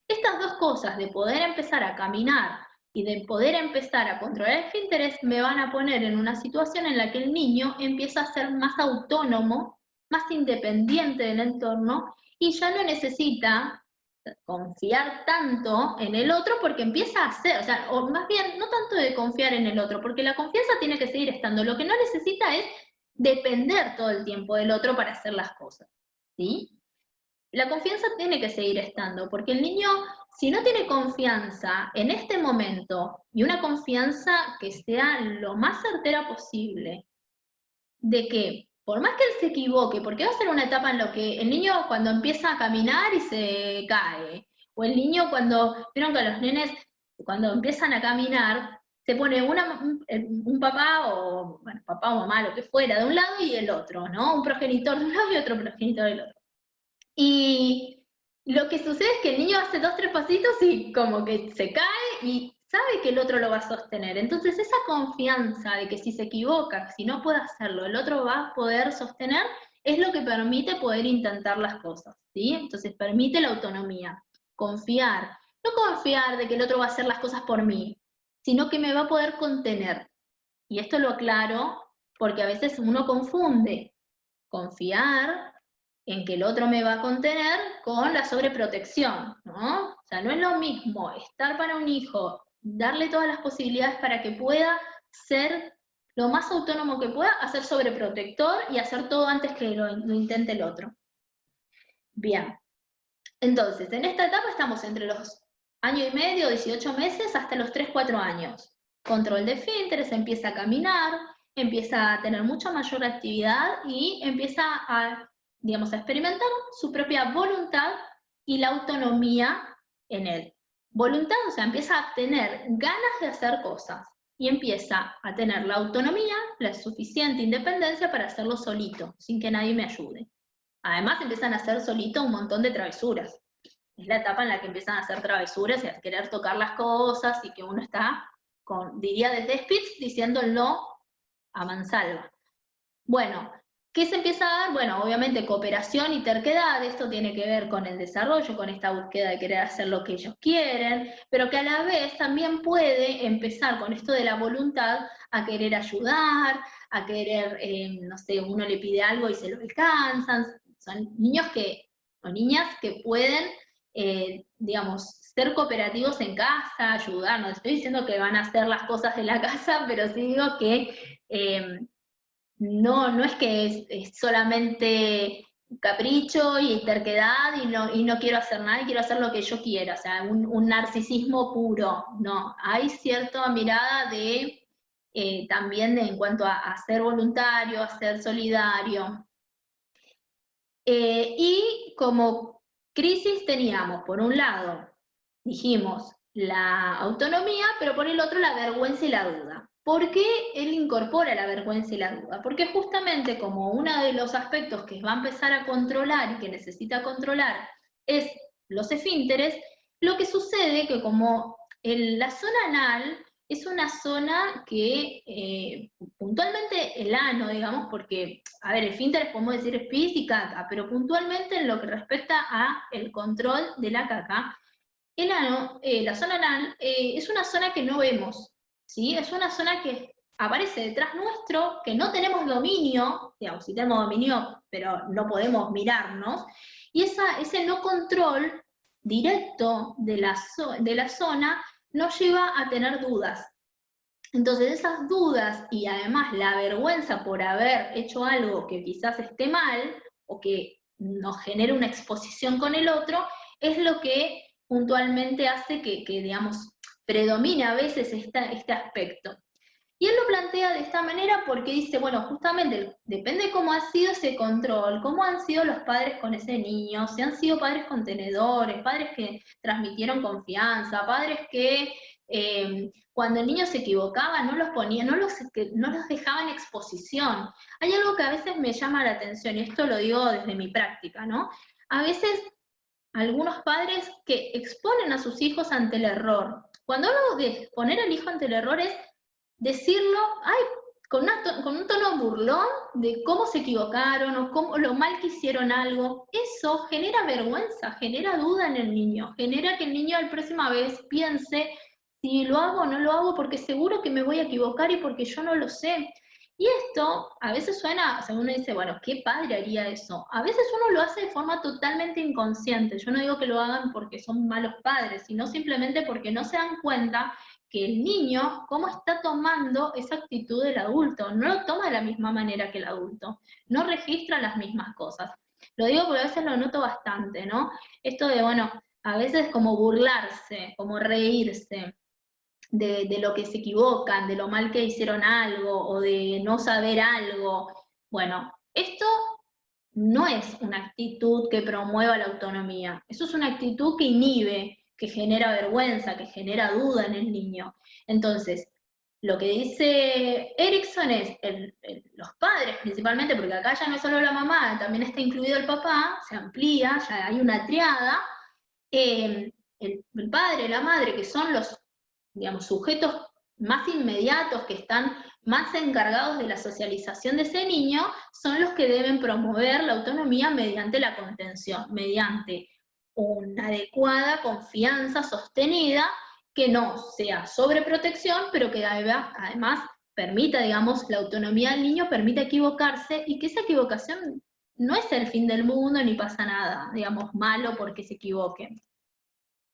Estas dos cosas de poder empezar a caminar y de poder empezar a controlar esfínteres me van a poner en una situación en la que el niño empieza a ser más autónomo, más independiente del entorno y ya no necesita confiar tanto en el otro porque empieza a hacer, o sea, o más bien, no tanto de confiar en el otro, porque la confianza tiene que seguir estando, lo que no necesita es depender todo el tiempo del otro para hacer las cosas, ¿sí? La confianza tiene que seguir estando, porque el niño, si no tiene confianza en este momento, y una confianza que sea lo más certera posible, de que por más que él se equivoque, porque va a ser una etapa en la que el niño cuando empieza a caminar y se cae, o el niño cuando, vieron que los nenes cuando empiezan a caminar, se pone un papá o, bueno, papá o mamá, lo que fuera, de un lado y el otro, ¿no? Un progenitor de un lado y otro progenitor del otro. Y lo que sucede es que el niño hace 2, 3 pasitos y como que se cae y sabe que el otro lo va a sostener. Entonces esa confianza de que si se equivoca, si no puede hacerlo, el otro va a poder sostener, es lo que permite poder intentar las cosas, ¿sí? Entonces permite la autonomía, confiar. No confiar de que el otro va a hacer las cosas por mí, sino que me va a poder contener. Y esto lo aclaro porque a veces uno confunde confiar en que el otro me va a contener con la sobreprotección, ¿no? O sea, no es lo mismo estar para un hijo, darle todas las posibilidades para que pueda ser lo más autónomo que pueda, a ser sobreprotector y hacer todo antes que lo intente el otro. Bien, entonces, en esta etapa estamos entre los año y medio, 18 meses, hasta los 3, 4 años. Control de esfínteres, empieza a caminar, empieza a tener mucha mayor actividad y empieza a, digamos, a experimentar su propia voluntad y la autonomía en él. voluntad, o sea, empieza a tener ganas de hacer cosas y empieza a tener la autonomía, la suficiente independencia para hacerlo solito, sin que nadie me ayude. Además empiezan a hacer solito un montón de travesuras. Es la etapa en la que empiezan a hacer travesuras y a querer tocar las cosas y que uno está, diría desde Spitz, diciéndolo a mansalva. Bueno, ¿qué se empieza a dar? Bueno, obviamente cooperación y terquedad, esto tiene que ver con el desarrollo, con esta búsqueda de querer hacer lo que ellos quieren, pero que a la vez también puede empezar con esto de la voluntad a querer ayudar, a querer, no sé, uno le pide algo y se lo alcanzan, son niños o niñas que pueden, digamos, ser cooperativos en casa, ayudar, no estoy diciendo que van a hacer las cosas de la casa, pero sí digo que no es que es solamente capricho y terquedad y no quiero hacer nada y quiero hacer lo que yo quiera, o sea, un narcisismo puro, no, hay cierta mirada de también en cuanto a ser voluntario, a ser solidario. Y como crisis teníamos, por un lado, dijimos, la autonomía, pero por el otro la vergüenza y la duda. ¿Por qué él incorpora la vergüenza y la duda? Porque justamente como uno de los aspectos que va a empezar a controlar y que necesita controlar es los esfínteres, lo que sucede que como la zona anal es una zona que puntualmente el ano, digamos, porque, a ver, esfínteres podemos decir pis y caca, pero puntualmente en lo que respecta a el control de la caca, el ano, la zona anal, es una zona que no vemos, ¿sí? Es una zona que aparece detrás nuestro, que no tenemos dominio, digamos, sí tenemos dominio, pero no podemos mirarnos, y ese no control directo de la zona nos lleva a tener dudas. Entonces esas dudas y además la vergüenza por haber hecho algo que quizás esté mal o que nos genere una exposición con el otro, es lo que puntualmente hace que digamos, predomine a veces este aspecto. Y él lo plantea de esta manera porque dice, bueno, justamente depende cómo ha sido ese control, cómo han sido los padres con ese niño, si han sido padres contenedores, padres que transmitieron confianza, padres que cuando el niño se equivocaba no los ponían, no los dejaban en exposición. Hay algo que a veces me llama la atención, y esto lo digo desde mi práctica, ¿no? A veces algunos padres que exponen a sus hijos ante el error. Cuando hablo de poner al hijo ante el error es decirlo, ay, con un tono burlón de cómo se equivocaron o cómo, lo mal que hicieron algo. Eso genera vergüenza, genera duda en el niño, genera que el niño la próxima vez piense si lo hago o no lo hago porque seguro que me voy a equivocar y porque yo no lo sé. Y esto a veces suena, o sea, uno dice, bueno, ¿qué padre haría eso? A veces uno lo hace de forma totalmente inconsciente. Yo no digo que lo hagan porque son malos padres, sino simplemente porque no se dan cuenta que el niño, cómo está tomando esa actitud del adulto, no lo toma de la misma manera que el adulto, no registra las mismas cosas. Lo digo porque a veces lo noto bastante, ¿no? Esto de, bueno, a veces como burlarse, como reírse de lo que se equivocan, de lo mal que hicieron algo, o de no saber algo. Bueno, esto no es una actitud que promueva la autonomía, eso es una actitud que inhibe, que genera vergüenza, que genera duda en el niño. Entonces, lo que dice Erikson es, los padres principalmente, porque acá ya no es solo la mamá, también está incluido el papá, se amplía, ya hay una triada, el padre, la madre, que son los, digamos, sujetos más inmediatos, que están más encargados de la socialización de ese niño, son los que deben promover la autonomía mediante la contención, mediante una adecuada confianza sostenida, que no sea sobreprotección, pero que además permita, digamos, la autonomía del niño, permita equivocarse, y que esa equivocación no es el fin del mundo ni pasa nada, digamos, malo porque se equivoquen.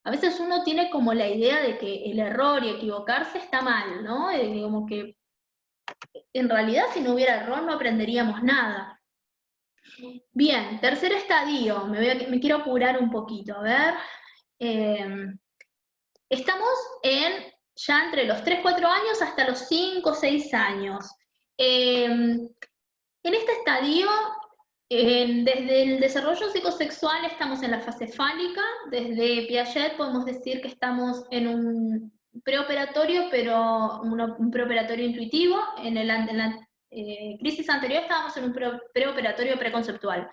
A veces uno tiene como la idea de que el error y equivocarse está mal, ¿no? Como que en realidad si no hubiera error no aprenderíamos nada. Bien, tercer estadio, me quiero apurar un poquito, a ver. Estamos ya entre los 3, 4 años hasta los 5, 6 años. En este estadio Desde el desarrollo psicosexual estamos en la fase fálica, desde Piaget podemos decir que estamos en un preoperatorio, pero un preoperatorio intuitivo. En la crisis anterior estábamos en un preoperatorio preconceptual.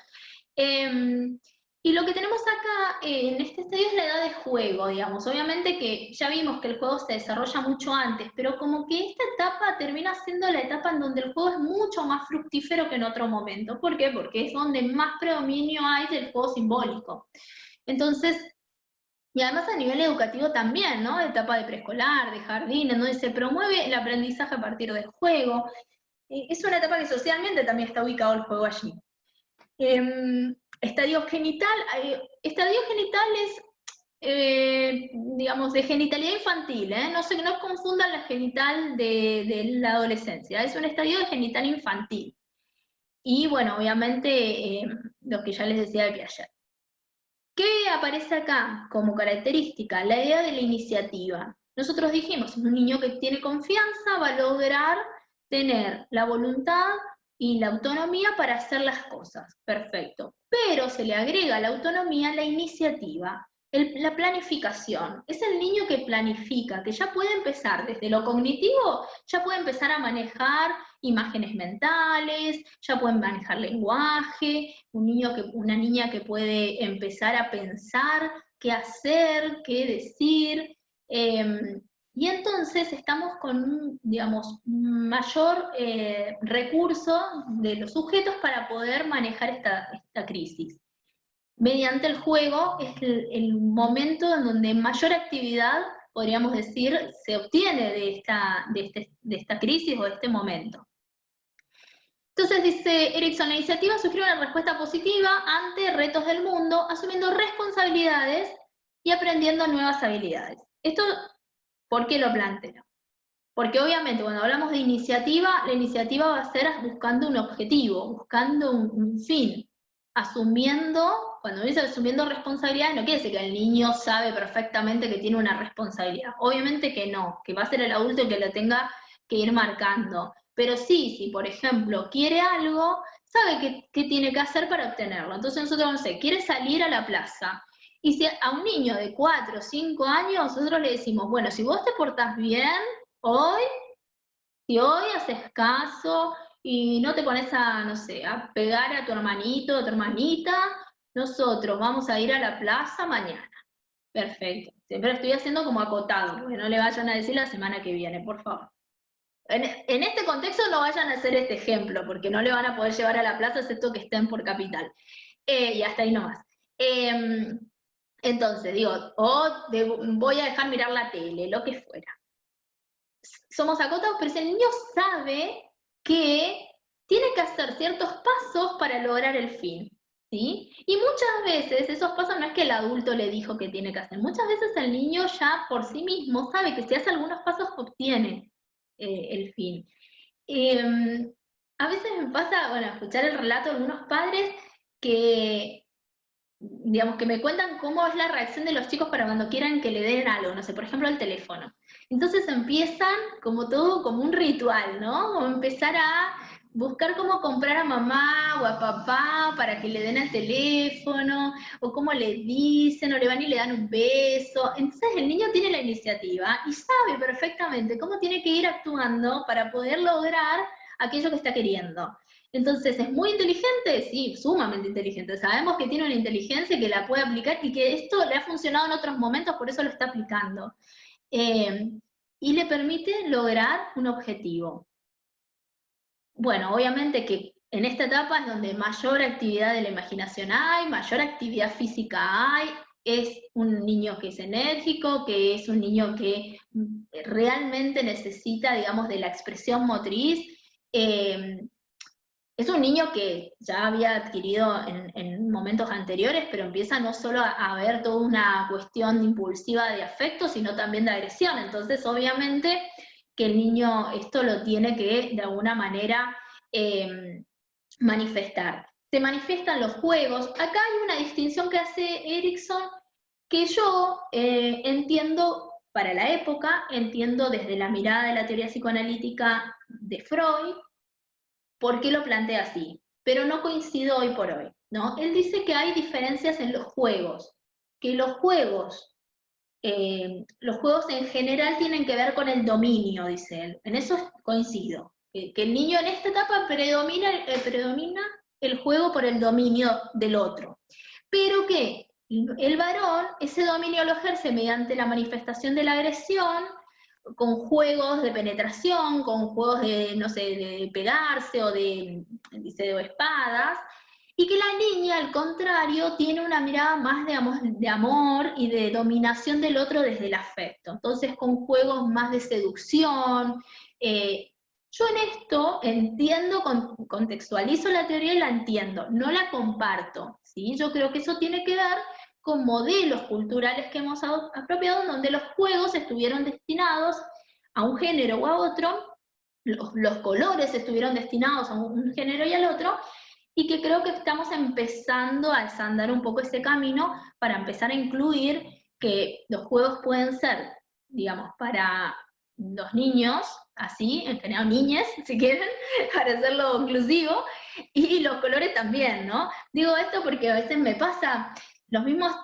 Y lo que tenemos acá en este estadio es la edad de juego, digamos. Obviamente que ya vimos que el juego se desarrolla mucho antes, pero como que esta etapa termina siendo la etapa en donde el juego es mucho más fructífero que en otro momento. ¿Por qué? Porque es donde más predominio hay del juego simbólico. Entonces, y además a nivel educativo también, ¿no? Etapa de preescolar, de jardín, en donde se promueve el aprendizaje a partir del juego. Es una etapa que socialmente también está ubicado el juego allí. Estadio genital es, digamos, de genitalidad infantil, ¿eh? No confundan la genital de la adolescencia, es un estadio de genital infantil. Y bueno, obviamente, lo que ya les decía de Piaget. ¿Qué aparece acá como característica? La idea de la iniciativa. Nosotros dijimos, un niño que tiene confianza va a lograr tener la voluntad y la autonomía para hacer las cosas. Perfecto. Pero se le agrega a la autonomía la iniciativa, la planificación. Es el niño que planifica, que ya puede empezar desde lo cognitivo, ya puede empezar a manejar imágenes mentales, ya pueden manejar lenguaje, una niña que puede empezar a pensar qué hacer, qué decir, y entonces estamos con, digamos, un mayor recurso de los sujetos para poder manejar esta crisis. Mediante el juego es el momento en donde mayor actividad, podríamos decir, se obtiene de esta crisis o de este momento. Entonces dice Erikson, la iniciativa sugiere una respuesta positiva ante retos del mundo, asumiendo responsabilidades y aprendiendo nuevas habilidades. Esto, ¿por qué lo planteo? Porque obviamente cuando hablamos de iniciativa, la iniciativa va a ser buscando un objetivo, buscando un fin, cuando dice asumiendo responsabilidades, no quiere decir que el niño sabe perfectamente que tiene una responsabilidad. Obviamente que no, que va a ser el adulto el que lo tenga que ir marcando. Pero sí, si por ejemplo quiere algo, sabe qué tiene que hacer para obtenerlo. Entonces nosotros vamos a decir, quiere salir a la plaza. Y si a un niño de 4 o 5 años, nosotros le decimos, bueno, si vos te portás bien, si hoy haces caso y no te pones a, no sé, a pegar a tu hermanito o tu hermanita, nosotros vamos a ir a la plaza mañana. Perfecto. Siempre estoy haciendo como acotado, porque no le vayan a decir la semana que viene, por favor. En este contexto no vayan a hacer este ejemplo, porque no le van a poder llevar a la plaza excepto que estén por capital. Y hasta ahí nomás. Entonces, digo, voy a dejar mirar la tele, lo que fuera. Somos acotados, pero si el niño sabe que tiene que hacer ciertos pasos para lograr el fin, ¿sí? Y muchas veces esos pasos no es que el adulto le dijo que tiene que hacer, muchas veces el niño ya por sí mismo sabe que si hace algunos pasos obtiene el fin. A veces me pasa, bueno, escuchar el relato de algunos padres que, digamos, que me cuentan cómo es la reacción de los chicos para cuando quieran que le den algo, no sé, por ejemplo, el teléfono. Entonces empiezan como todo, como un ritual, ¿no? Como empezar a buscar cómo comprar a mamá o a papá para que le den el teléfono, o cómo le dicen, o le van y le dan un beso. Entonces el niño tiene la iniciativa y sabe perfectamente cómo tiene que ir actuando para poder lograr aquello que está queriendo. Entonces, ¿es muy inteligente? Sí, sumamente inteligente. Sabemos que tiene una inteligencia que la puede aplicar y que esto le ha funcionado en otros momentos, por eso lo está aplicando. Y le permite lograr un objetivo. Bueno, obviamente que en esta etapa es donde mayor actividad de la imaginación hay, mayor actividad física hay, es un niño que es enérgico, que es un niño que realmente necesita, digamos, de la expresión motriz. Es un niño que ya había adquirido en momentos anteriores, pero empieza no solo a ver toda una cuestión impulsiva de afecto, sino también de agresión. Entonces, obviamente, que el niño esto lo tiene que, de alguna manera, manifestar. Se manifiestan los juegos. Acá hay una distinción que hace Erikson que yo entiendo, para la época, entiendo desde la mirada de la teoría psicoanalítica de Freud. ¿Por qué lo plantea así? pero no coincido hoy por hoy, ¿no? Él dice que hay diferencias en los juegos, que los juegos en general tienen que ver con el dominio, dice él. En eso coincido. Que el niño en esta etapa predomina el juego por el dominio del otro. Pero que el varón, ese dominio lo ejerce mediante la manifestación de la agresión, con juegos de penetración, con juegos de, no sé, de pegarse o dice, de espadas, y que la niña, al contrario, tiene una mirada más de amor y de dominación del otro desde el afecto. Entonces, con juegos más de seducción. Yo en esto entiendo, contextualizo la teoría y la entiendo, no la comparto, ¿sí? Yo creo que eso tiene que ver con modelos culturales que hemos apropiado, donde los juegos estuvieron destinados a un género o a otro, los colores estuvieron destinados a un género y al otro, y que creo que estamos empezando a desandar un poco ese camino para empezar a incluir que los juegos pueden ser, digamos, para los niños, así, en general niñas, si quieren, para hacerlo inclusivo, y los colores también, ¿no? Digo esto porque a veces me pasa los mismos,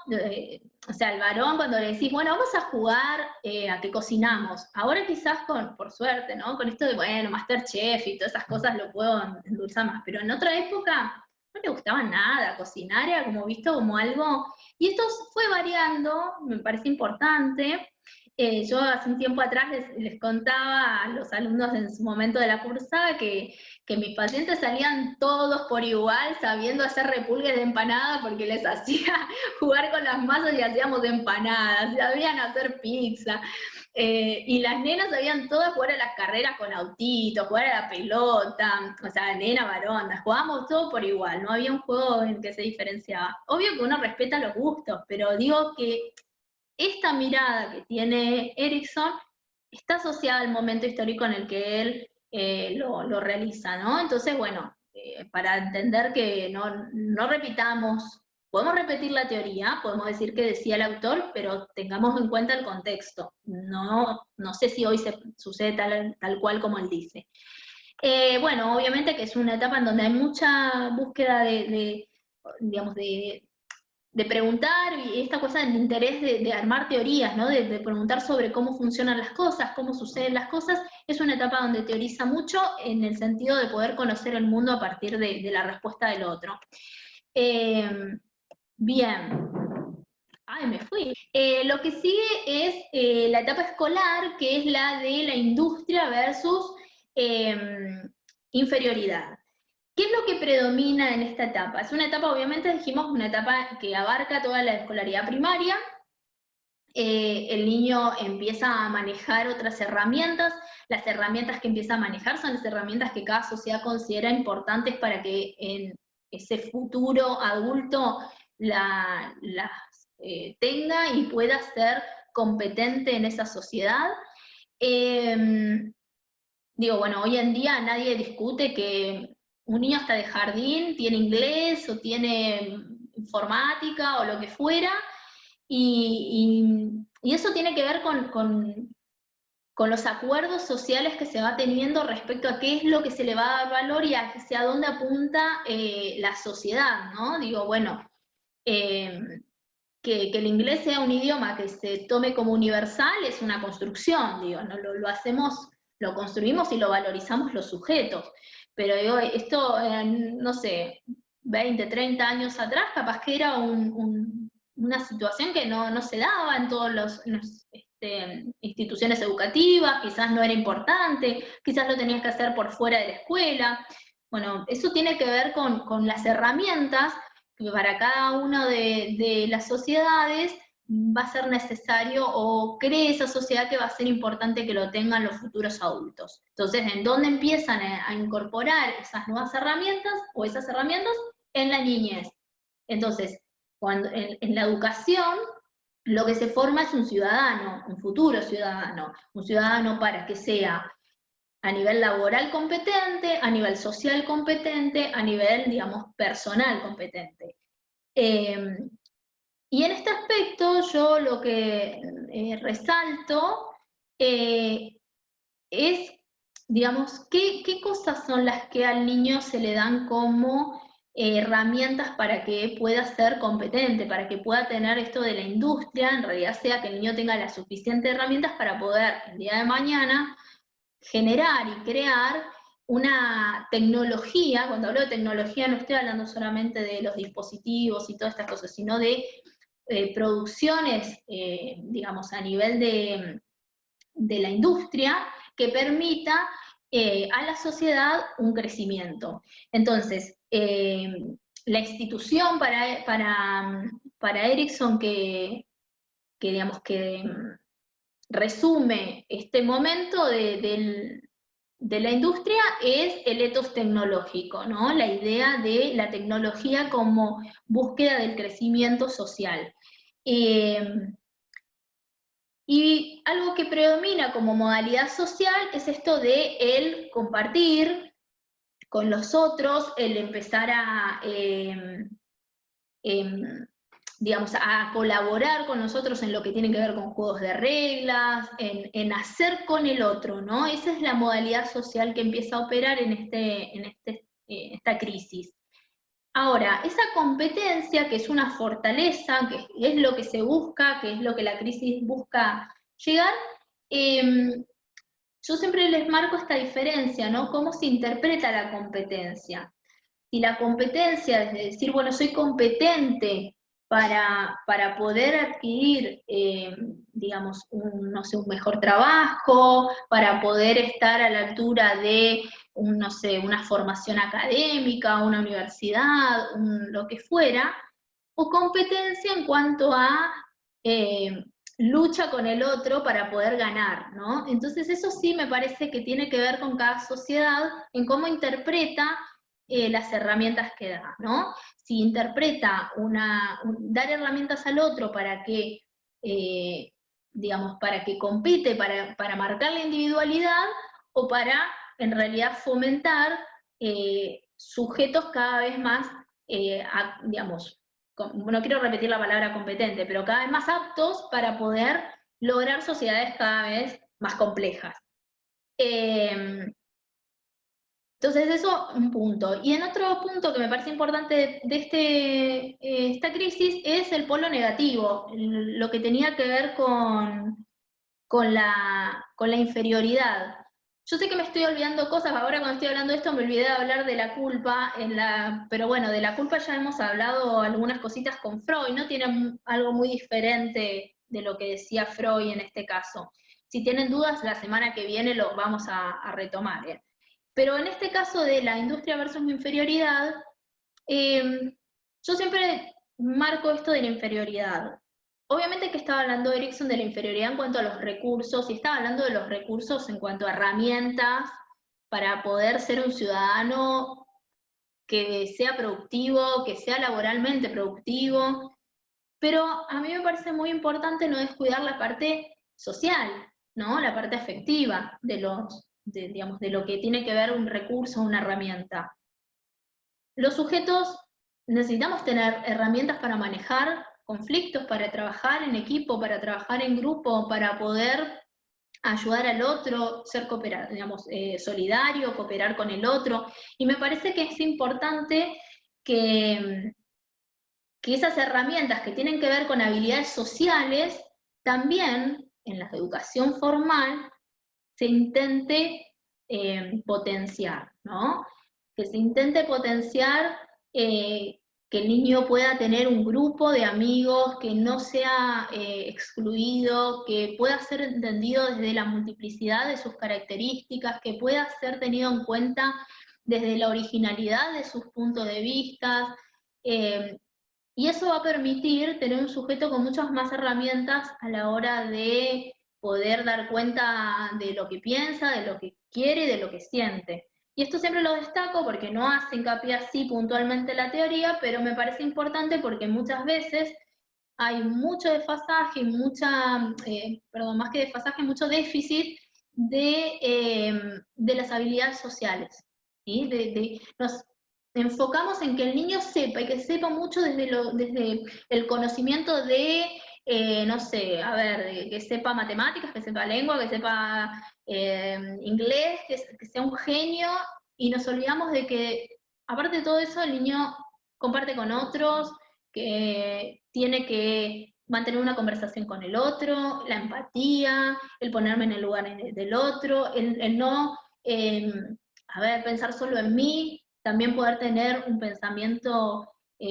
o sea, el varón cuando le decís, bueno, vamos a jugar a que cocinamos. Ahora quizás por suerte, ¿no? Con esto de, bueno, Masterchef y todas esas cosas lo puedo endulzar más, pero en otra época no le gustaba nada, cocinar era como visto como algo, y esto fue variando, me parece importante. Yo hace un tiempo atrás les contaba a los alumnos en su momento de la cursada que mis pacientes salían todos por igual sabiendo hacer repulgues de empanada porque les hacía jugar con las masas y hacíamos empanadas, sabían hacer pizza. Y las nenas sabían todas jugar a las carreras con autitos, jugar a la pelota, o sea, nena, varón, jugábamos todo por igual, no había un juego en que se diferenciaba. Obvio que uno respeta los gustos, pero digo que esta mirada que tiene Erickson está asociada al momento histórico en el que él lo realiza, ¿no? Entonces, bueno, para entender que no repitamos, podemos repetir la teoría, podemos decir que decía el autor, pero tengamos en cuenta el contexto. No sé si hoy sucede tal cual como él dice. Bueno, obviamente que es una etapa en donde hay mucha búsqueda digamos, de preguntar y esta cosa de interés de armar teorías, ¿no? De preguntar sobre cómo funcionan las cosas, cómo suceden las cosas, es una etapa donde teoriza mucho en el sentido de poder conocer el mundo a partir de la respuesta del otro. Bien. Ay, me fui. Lo que sigue es la etapa escolar, que es la de la industria versus inferioridad. ¿Qué es lo que predomina en esta etapa? Es una etapa, obviamente dijimos, una etapa que abarca toda la escolaridad primaria. El niño empieza a manejar otras herramientas. Las herramientas que empieza a manejar son las herramientas que cada sociedad considera importantes para que en ese futuro adulto las tenga y pueda ser competente en esa sociedad. Digo, bueno, hoy en día nadie discute que un niño hasta de jardín tiene inglés o tiene informática o lo que fuera, y eso tiene que ver con los acuerdos sociales que se va teniendo respecto a qué es lo que se le va a dar valor y hacia dónde apunta la sociedad, ¿no? Digo, bueno, que el inglés sea un idioma que se tome como universal es una construcción, digo, ¿no? Lo hacemos, lo construimos y lo valorizamos los sujetos. Pero digo, esto, no sé, 20, 30 años atrás, capaz que era una situación que no se daba en todas las instituciones educativas, quizás no era importante, quizás lo tenías que hacer por fuera de la escuela. Bueno, eso tiene que ver con las herramientas que para cada una de las sociedades va a ser necesario o cree esa sociedad que va a ser importante que lo tengan los futuros adultos. Entonces, ¿en dónde empiezan a incorporar esas nuevas herramientas o esas herramientas? En la niñez. Entonces, en la educación, lo que se forma es un ciudadano, un futuro ciudadano, un ciudadano para que sea a nivel laboral competente, a nivel social competente, a nivel, digamos, personal competente. Y en este aspecto yo lo que resalto es, digamos, ¿qué cosas son las que al niño se le dan como herramientas para que pueda ser competente, para que pueda tener esto de la industria, en realidad sea que el niño tenga las suficientes herramientas para poder el día de mañana generar y crear una tecnología? Cuando hablo de tecnología no estoy hablando solamente de los dispositivos y todas estas cosas, sino de producciones, digamos, a nivel de la industria que permita a la sociedad un crecimiento. Entonces, la institución para Ericsson digamos, que resume este momento de la industria es el ethos tecnológico, ¿no? La idea de la tecnología como búsqueda del crecimiento social. Y algo que predomina como modalidad social es esto de el compartir con los otros, el empezar a, digamos, a colaborar con nosotros en lo que tiene que ver con juegos de reglas, en hacer con el otro, ¿no? Esa es la modalidad social que empieza a operar en esta crisis. Ahora, esa competencia, que es una fortaleza, que es lo que se busca, que es lo que la crisis busca llegar, yo siempre les marco esta diferencia, ¿no? ¿Cómo se interpreta la competencia? Si la competencia es decir, bueno, soy competente para poder adquirir, digamos, no sé, un mejor trabajo, para poder estar a la altura de, no sé, una formación académica, una universidad, lo que fuera, o competencia en cuanto a lucha con el otro para poder ganar, ¿no? Entonces eso sí me parece que tiene que ver con cada sociedad en cómo interpreta las herramientas que da, ¿no? Si interpreta dar herramientas al otro para que, digamos, para que compite, para marcar la individualidad, o para, en realidad, fomentar sujetos cada vez más, digamos, no quiero repetir la palabra competente, pero cada vez más aptos para poder lograr sociedades cada vez más complejas. Entonces eso, un punto. Y en otro punto que me parece importante de esta crisis es el polo negativo, lo que tenía que ver con la inferioridad. Yo sé que me estoy olvidando cosas, ahora cuando estoy hablando de esto me olvidé de hablar de la culpa, pero bueno, de la culpa ya hemos hablado algunas cositas con Freud, ¿no? Tiene algo muy diferente de lo que decía Freud en este caso. Si tienen dudas, la semana que viene lo vamos a retomar, ¿eh? Pero en este caso de la industria versus la inferioridad, yo siempre marco esto de la inferioridad. Obviamente que estaba hablando Ericsson de la inferioridad en cuanto a los recursos, y estaba hablando de los recursos en cuanto a herramientas para poder ser un ciudadano que sea productivo, que sea laboralmente productivo, pero a mí me parece muy importante no descuidar la parte social, ¿no? La parte afectiva digamos, de lo que tiene que ver un recurso, una herramienta. Los sujetos necesitamos tener herramientas para manejar conflictos, para trabajar en equipo, para trabajar en grupo, para poder ayudar al otro, ser digamos, solidario, cooperar con el otro. Y me parece que es importante que esas herramientas que tienen que ver con habilidades sociales, también en la educación formal, se intente potenciar, ¿no? Que se intente potenciar que el niño pueda tener un grupo de amigos, que no sea excluido, que pueda ser entendido desde la multiplicidad de sus características, que pueda ser tenido en cuenta desde la originalidad de sus puntos de vista, y eso va a permitir tener un sujeto con muchas más herramientas a la hora de poder dar cuenta de lo que piensa, de lo que quiere y de lo que siente. Y esto siempre lo destaco porque no hace hincapié así puntualmente la teoría, pero me parece importante porque muchas veces hay mucho desfasaje, perdón, más que desfasaje, mucho déficit de las habilidades sociales. ¿Sí? Nos enfocamos en que el niño sepa, y que sepa mucho desde el conocimiento de no sé, a ver, que sepa matemáticas, que sepa lengua, que sepa inglés, que sea un genio, y nos olvidamos de que, aparte de todo eso, el niño comparte con otros, que tiene que mantener una conversación con el otro, la empatía, el ponerme en el lugar del otro, el no, a ver, pensar solo en mí, también poder tener un pensamiento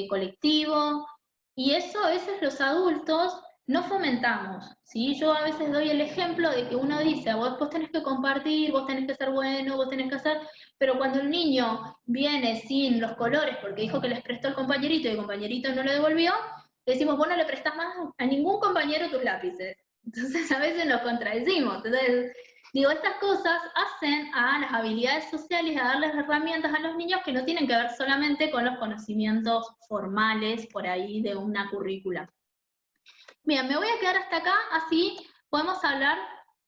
colectivo, y eso a veces los adultos no fomentamos, ¿sí? Yo a veces doy el ejemplo de que uno dice, vos tenés que compartir, vos tenés que ser bueno, vos tenés que hacer, pero cuando el niño viene sin los colores porque dijo que les prestó el compañerito y el compañerito no lo devolvió, decimos, vos no le prestás más a ningún compañero tus lápices. Entonces a veces nos contradecimos. Entonces, digo, estas cosas hacen a las habilidades sociales, a darles herramientas a los niños que no tienen que ver solamente con los conocimientos formales por ahí de una currícula. Bien, me voy a quedar hasta acá, así podemos hablar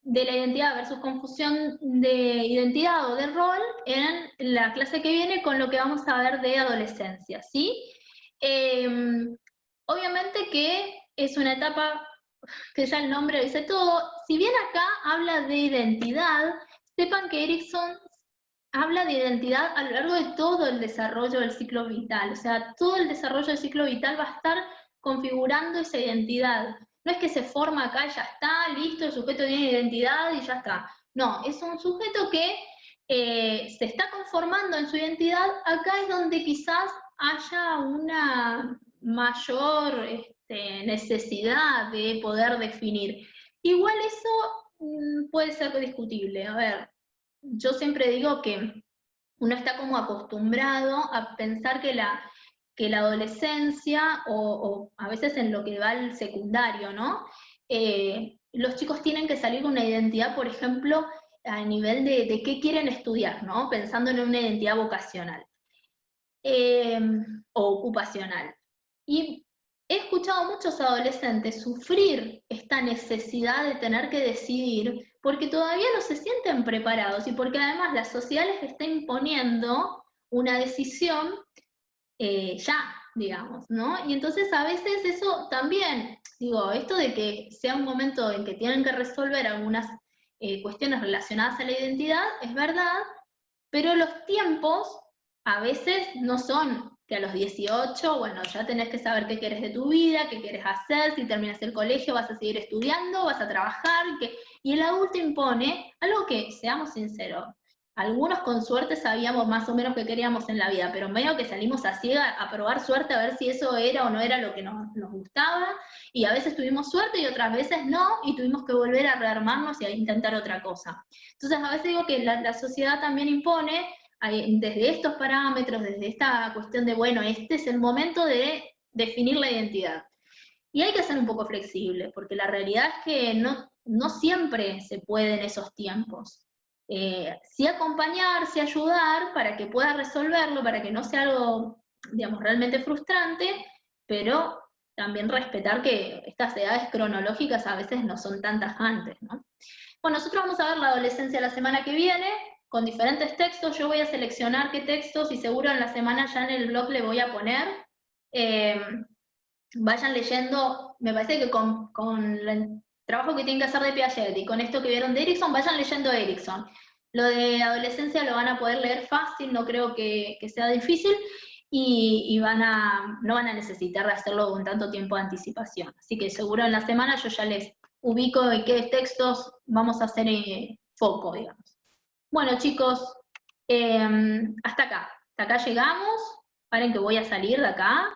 de la identidad versus confusión de identidad o de rol en la clase que viene con lo que vamos a ver de adolescencia, ¿sí? Obviamente que es una etapa que ya el nombre dice todo. Si bien acá habla de identidad, sepan que Erikson habla de identidad a lo largo de todo el desarrollo del ciclo vital. O sea, todo el desarrollo del ciclo vital va a estar configurando esa identidad. No es que se forma acá y ya está, listo, el sujeto tiene identidad y ya está. No, es un sujeto que se está conformando en su identidad. Acá es donde quizás haya una mayor necesidad de poder definir. Igual eso puede ser discutible. A ver, yo siempre digo que uno está como acostumbrado a pensar que la adolescencia, o a veces en lo que va al secundario, ¿no? Los chicos tienen que salir con una identidad, por ejemplo, a nivel de qué quieren estudiar, ¿no? Pensando en una identidad vocacional o ocupacional. Y he escuchado a muchos adolescentes sufrir esta necesidad de tener que decidir porque todavía no se sienten preparados y porque además la sociedad les está imponiendo una decisión ya, digamos, ¿no? Y entonces a veces eso también, digo, esto de que sea un momento en que tienen que resolver algunas cuestiones relacionadas a la identidad, es verdad, pero los tiempos a veces no son que a los 18, bueno, ya tenés que saber qué querés de tu vida, qué querés hacer, si terminas el colegio vas a seguir estudiando, vas a trabajar, y el adulto impone algo que, seamos sinceros, algunos con suerte sabíamos más o menos qué queríamos en la vida, pero medio que salimos a ciega a probar suerte a ver si eso era o no era lo que nos gustaba, y a veces tuvimos suerte y otras veces no, y tuvimos que volver a rearmarnos y a intentar otra cosa. Entonces a veces digo que la sociedad también impone, desde estos parámetros, desde esta cuestión de, bueno, este es el momento de definir la identidad. Y hay que ser un poco flexible, porque la realidad es que no siempre se puede en esos tiempos. Sí acompañar, sí ayudar para que pueda resolverlo, para que no sea algo, digamos, realmente frustrante, pero también respetar que estas edades cronológicas a veces no son tan tajantes, ¿no? Bueno, nosotros vamos a ver la adolescencia la semana que viene, con diferentes textos. Yo voy a seleccionar qué textos y seguro en la semana ya en el blog le voy a poner. Vayan leyendo, me parece que con el trabajo que tienen que hacer de Piaget y con esto que vieron de Erikson, vayan leyendo Erikson. Lo de adolescencia lo van a poder leer fácil, no creo que sea difícil, y no van a necesitar de hacerlo con tanto tiempo de anticipación. Así que seguro en la semana yo ya les ubico en qué textos vamos a hacer foco, digamos. Bueno, chicos, hasta acá llegamos. Paren que voy a salir de acá.